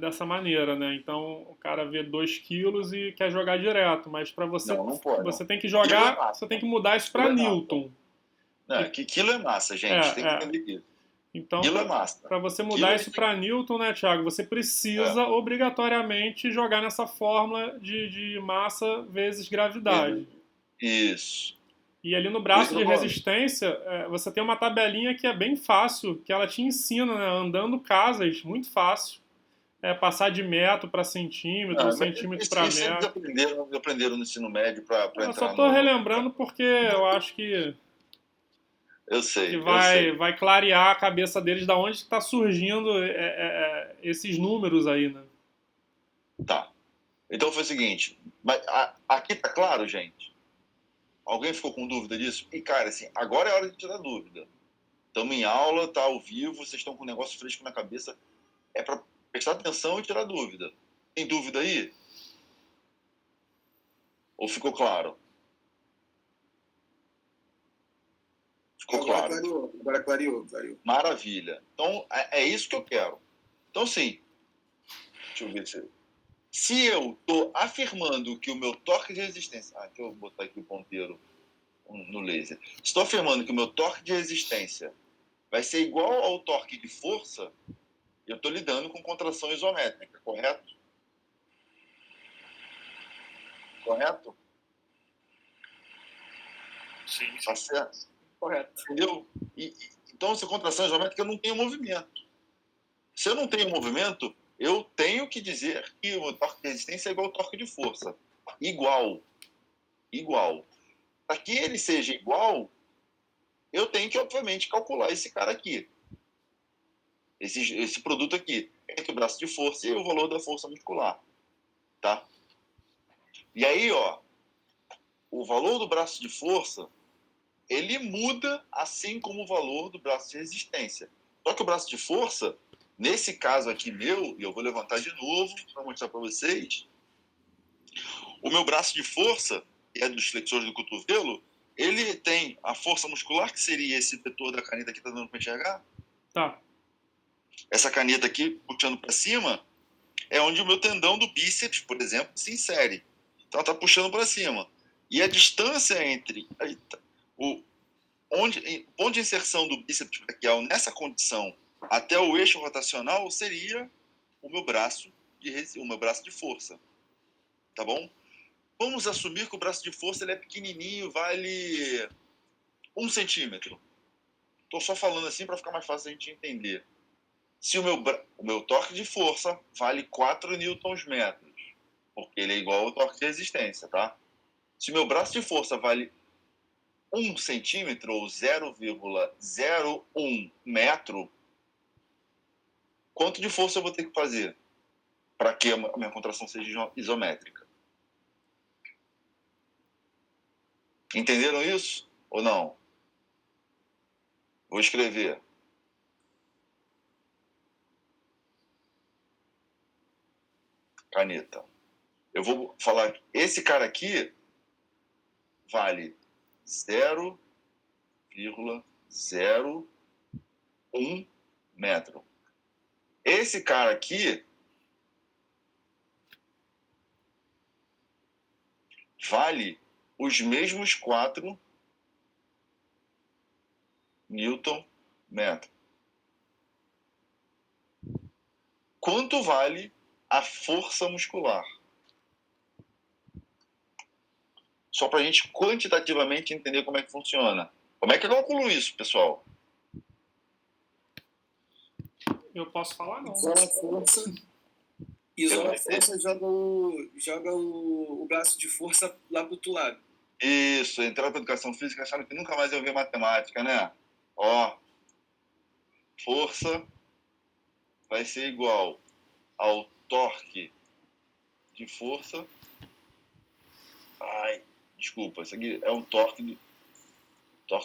dessa maneira, né? Então o cara vê 2 quilos e quer jogar direto, mas para você, não pode, você tem que jogar, você tem que mudar isso para Newton. Que quilo é massa, gente. Tem que entender isso. Então, quilo é massa. Para você mudar isso para Newton, né, Thiago? Você precisa obrigatoriamente jogar nessa fórmula de massa vezes gravidade. Isso. E ali no braço de resistência, você tem uma tabelinha que é bem fácil, que ela te ensina, né, andando casas, muito fácil. Passar de metro para centímetro, centímetro para metro. Eles aprenderam no ensino médio para entrar. Eu só estou relembrando porque eu acho que eu sei. Que vai clarear a cabeça deles da onde está surgindo esses números aí, né? Tá. Então foi o seguinte. Aqui tá claro, gente? Alguém ficou com dúvida disso? E, cara, assim, agora é hora de tirar dúvida. Estamos em aula, tá ao vivo, vocês estão com um negócio fresco na cabeça. É para prestar atenção e tirar dúvida. Tem dúvida aí? Ou ficou claro? Ficou claro. Agora clareou. Maravilha. Então, é isso que eu quero. Então, sim. Deixa eu ver se eu estou afirmando que o meu torque de resistência... deixa eu botar aqui o ponteiro no laser. Estou afirmando que o meu torque de resistência vai ser igual ao torque de força, eu estou lidando com contração isométrica, correto? Correto? Sim. Tá certo? Correto. Entendeu? Então, essa contração isométrica, eu não tenho movimento. Se eu não tenho movimento, eu tenho que dizer que o torque de resistência é igual ao torque de força. Igual. Para que ele seja igual, eu tenho que, obviamente, calcular esse cara aqui. Esse produto aqui. Entre o braço de força e o valor da força muscular. Tá? E aí, ó, o valor do braço de força, ele muda assim como o valor do braço de resistência. Só que o braço de força, nesse caso aqui meu, e eu vou levantar de novo para mostrar para vocês, o meu braço de força, que é dos flexores do cotovelo, ele tem a força muscular, que seria esse vetor da caneta aqui, tá dando para enxergar? Tá. Essa caneta aqui, puxando para cima, é onde o meu tendão do bíceps, por exemplo, se insere. Então, ela tá puxando para cima. E a distância entre o ponto de inserção do bíceps braquial nessa condição até o eixo rotacional seria o meu braço de força. Tá bom? Vamos assumir que o braço de força ele é pequenininho, vale 1 centímetro. Estou só falando assim para ficar mais fácil a gente entender. Se o meu torque de força vale 4 newtons-metros, porque ele é igual ao torque de resistência, tá? Se o meu braço de força vale 1 centímetro ou 0,01 metro, quanto de força eu vou ter que fazer para que a minha contração seja isométrica? Entenderam isso ou não? Vou escrever. Caneta. Eu vou falar que esse cara aqui vale 0,01 metro. Esse cara aqui vale os mesmos 4 Newton-metro. Quanto vale a força muscular? Só para a gente quantitativamente entender como é que funciona. Como é que eu calculo isso, pessoal? Eu posso falar, não. Isola a força. Isola a força, joga o braço de força lá pro outro lado. Isso, entrar para educação física achando que nunca mais eu ver matemática, né? Ó, força vai ser igual ao torque de força. Ai, desculpa, isso aqui é um torque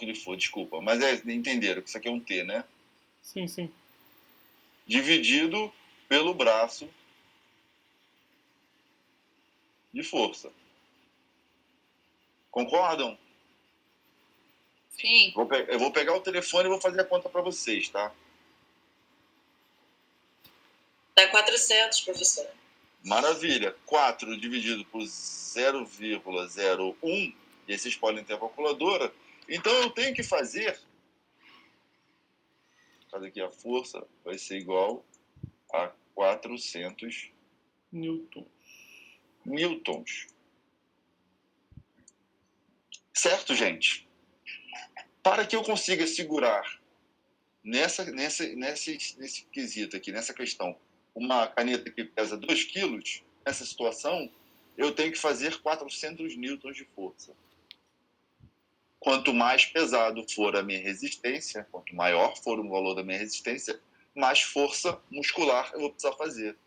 de força, desculpa. Mas entenderam que isso aqui é um T, né? Sim, sim. Dividido pelo braço de força. Concordam? Sim. Eu vou pegar o telefone e vou fazer a conta para vocês, tá? Dá 400, professor. Maravilha. 4 dividido por 0,01, e aí vocês podem ter a calculadora. Então eu tenho que fazer... Cadê aqui? A força vai ser igual a 400 newtons. Certo, gente? Para que eu consiga segurar nesse quesito aqui, nessa questão, uma caneta que pesa 2 quilos, nessa situação, eu tenho que fazer 400 newtons de força. Quanto mais pesado for a minha resistência, quanto maior for o valor da minha resistência, mais força muscular eu vou precisar fazer.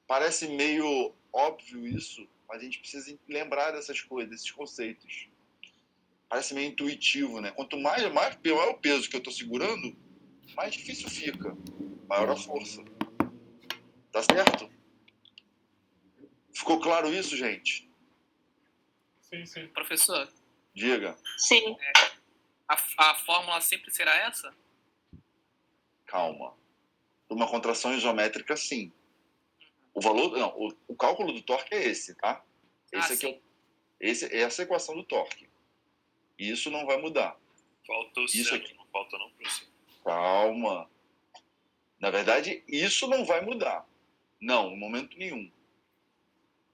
Parece meio óbvio isso, mas a gente precisa lembrar dessas coisas, desses conceitos. Parece meio intuitivo, né? Quanto maior o peso que eu estou segurando, mais difícil fica. Maior a força. Tá certo? Ficou claro isso, gente? Sim, sim. Professor? Diga. Sim. A fórmula sempre será essa? Calma. Uma contração isométrica, sim. O valor, não, o cálculo do torque é esse, tá? Esse aqui é essa equação do torque. Isso não vai mudar. Falta o centro, não falta não, professor? Calma. Na verdade, isso não vai mudar. Não, em momento nenhum.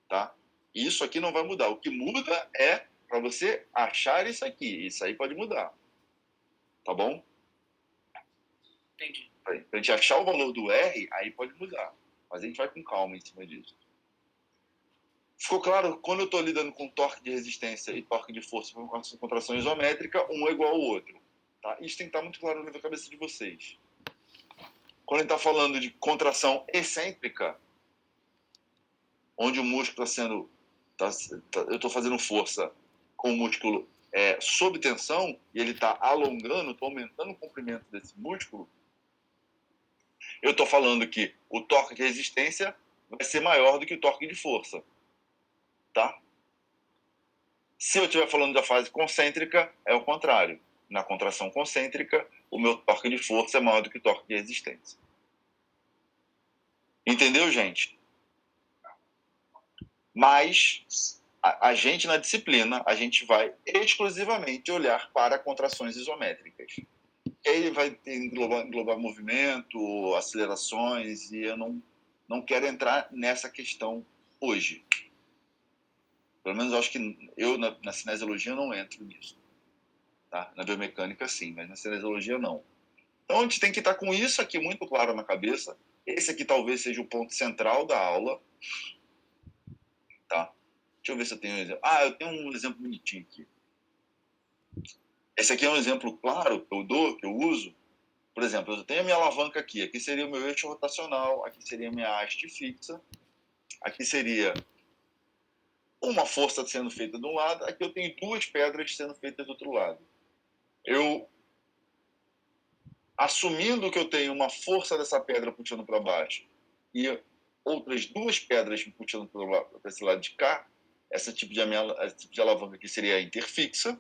Tá? Isso aqui não vai mudar. O que muda é para você achar isso aqui. Isso aí pode mudar. Tá bom? Entendi. Pra gente achar o valor do R, aí pode mudar. Mas a gente vai com calma em cima disso. Ficou claro? Quando eu estou lidando com torque de resistência e torque de força com contração isométrica, um é igual ao outro. Tá? Isso tem que estar muito claro na cabeça de vocês. Quando a gente está falando de contração excêntrica, onde o músculo está sendo... eu estou fazendo força com o músculo sob tensão e ele está alongando, estou aumentando o comprimento desse músculo, eu estou falando que o torque de resistência vai ser maior do que o torque de força. Tá? Se eu estiver falando da fase concêntrica, é o contrário. Na contração concêntrica, o meu torque de força é maior do que o torque de resistência. Entendeu, gente? Mas a gente, na disciplina, a gente vai exclusivamente olhar para contrações isométricas. Ele vai englobar movimento, acelerações, e eu não quero entrar nessa questão hoje. Pelo menos eu acho que eu, na cinesiologia, não entro nisso. Tá? Na biomecânica, sim, mas na cinesiologia, não. Então, a gente tem que estar com isso aqui muito claro na cabeça. Esse aqui talvez seja o ponto central da aula. Tá? Deixa eu ver se eu tenho um exemplo. Eu tenho um exemplo bonitinho aqui. Esse aqui é um exemplo claro que eu uso. Por exemplo, eu tenho a minha alavanca aqui. Aqui seria o meu eixo rotacional. Aqui seria a minha haste fixa. Aqui seria uma força sendo feita de um lado. Aqui eu tenho duas pedras sendo feitas do outro lado. Eu, assumindo que eu tenho uma força dessa pedra puxando para baixo e outras duas pedras me puxando para esse lado de cá, esse tipo de alavanca aqui seria a interfixa,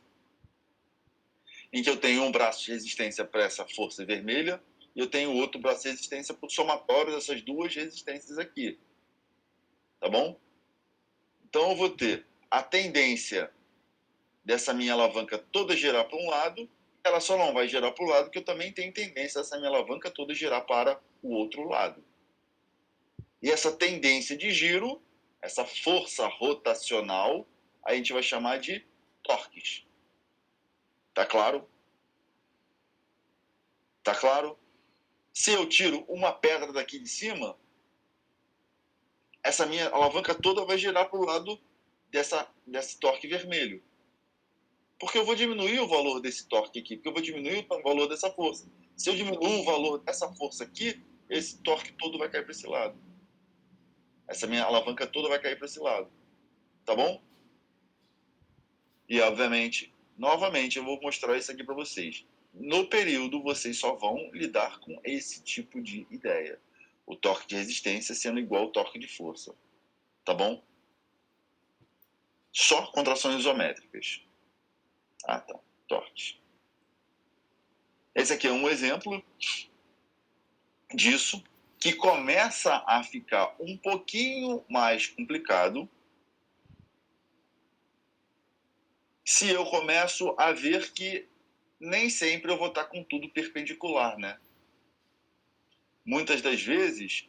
em que eu tenho um braço de resistência para essa força vermelha e eu tenho outro braço de resistência para o somatório dessas duas resistências aqui. Tá bom? Então eu vou ter a tendência dessa minha alavanca toda girar para um lado, ela só não vai girar para o lado porque eu também tenho tendência dessa minha alavanca toda girar para o outro lado. E essa tendência de giro, essa força rotacional, a gente vai chamar de torques. Tá claro? Tá claro? Se eu tiro uma pedra daqui de cima, essa minha alavanca toda vai girar para o lado desse torque vermelho. Porque eu vou diminuir o valor desse torque aqui, porque eu vou diminuir o valor dessa força. Se eu diminuir o valor dessa força aqui, esse torque todo vai cair para esse lado. Essa minha alavanca toda vai cair para esse lado. Tá bom? E, obviamente, novamente, eu vou mostrar isso aqui para vocês. No período, vocês só vão lidar com esse tipo de ideia. O torque de resistência sendo igual ao torque de força. Tá bom? Só contrações isométricas. Tá. Torques. Esse aqui é um exemplo disso, que começa a ficar um pouquinho mais complicado se eu começo a ver que nem sempre eu vou estar com tudo perpendicular, né? Muitas das vezes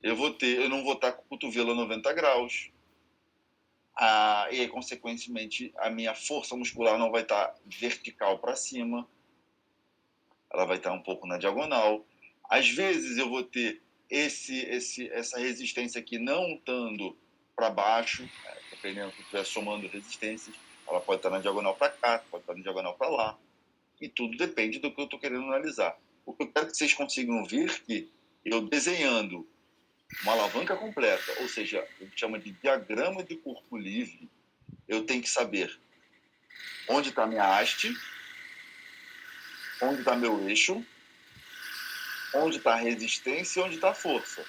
eu não vou estar com o cotovelo a 90 graus. E aí, consequentemente, a minha força muscular não vai estar vertical para cima. Ela vai estar um pouco na diagonal. Às vezes eu vou ter essa resistência aqui não estando para baixo, dependendo se estiver somando resistências, ela pode estar na diagonal para cá, pode estar na diagonal para lá. E tudo depende do que eu estou querendo analisar. O que eu quero que vocês consigam ver que eu desenhando uma alavanca completa, ou seja, a gente chama de diagrama de corpo livre, eu tenho que saber onde está minha haste, onde está meu eixo, onde está a resistência e onde está a força.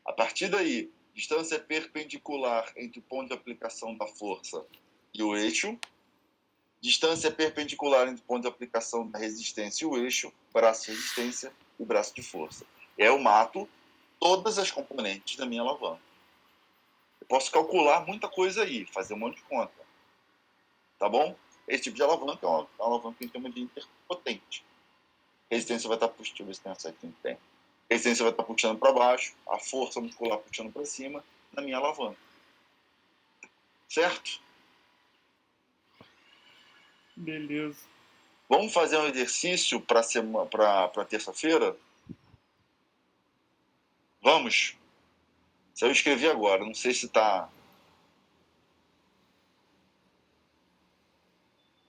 A partir daí, distância perpendicular entre o ponto de aplicação da força e o eixo, distância perpendicular entre o ponto de aplicação da resistência e o eixo, braço de resistência e braço de força. Eu mato todas as componentes da minha alavanca. Eu posso calcular muita coisa aí, fazer um monte de conta. Tá bom? Esse tipo de alavanca é uma alavanca que a gente chama de interpotente. Resistência vai estar puxando, deixa eu ver se tem uma certinha que tem. Resistência vai estar puxando para baixo, a força muscular puxando para cima, na minha alavanca. Certo? Beleza. Vamos fazer um exercício para terça-feira? Vamos? Se eu escrevi agora, não sei se está...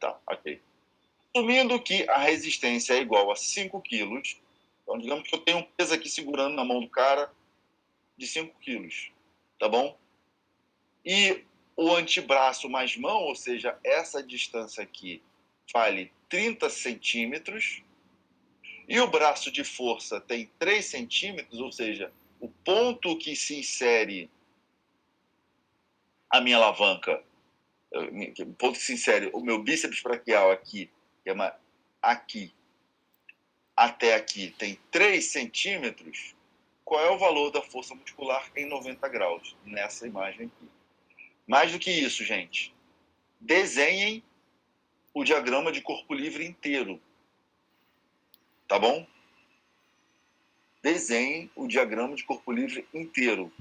Tá, ok. Assumindo que a resistência é igual a 5 quilos, então digamos que eu tenho um peso aqui segurando na mão do cara de 5 quilos, tá bom? E o antebraço mais mão, ou seja, essa distância aqui, vale 30 centímetros, e o braço de força tem 3 centímetros, ou seja, o ponto que se insere a minha alavanca ponto que se insere o meu bíceps braquial aqui, aqui até aqui, tem 3 centímetros, qual é o valor da força muscular em 90 graus nessa imagem aqui? Mais do que isso, gente, desenhem o diagrama de corpo livre inteiro. Tá bom? Desenhem o diagrama de corpo livre inteiro,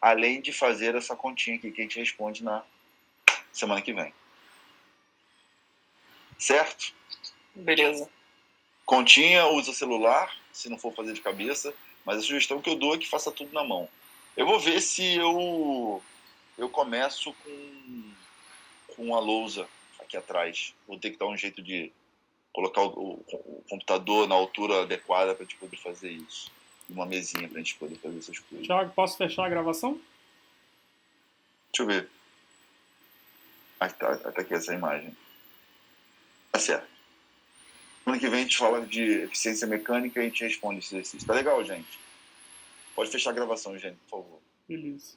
além de fazer essa continha aqui que a gente responde na semana que vem. Certo? Beleza. Continha, usa celular, se não for fazer de cabeça, mas a sugestão que eu dou é que faça tudo na mão. Eu vou ver se eu começo com a lousa aqui atrás. Vou ter que dar um jeito de colocar o computador na altura adequada para a gente poder fazer isso. Uma mesinha para a gente poder fazer essas coisas. Thiago, posso fechar a gravação? Deixa eu ver. Tá aqui essa imagem. Tá certo. Semana que vem a gente fala de eficiência mecânica e a gente responde esse exercício. Tá legal, gente? Pode fechar a gravação, gente, por favor. Beleza.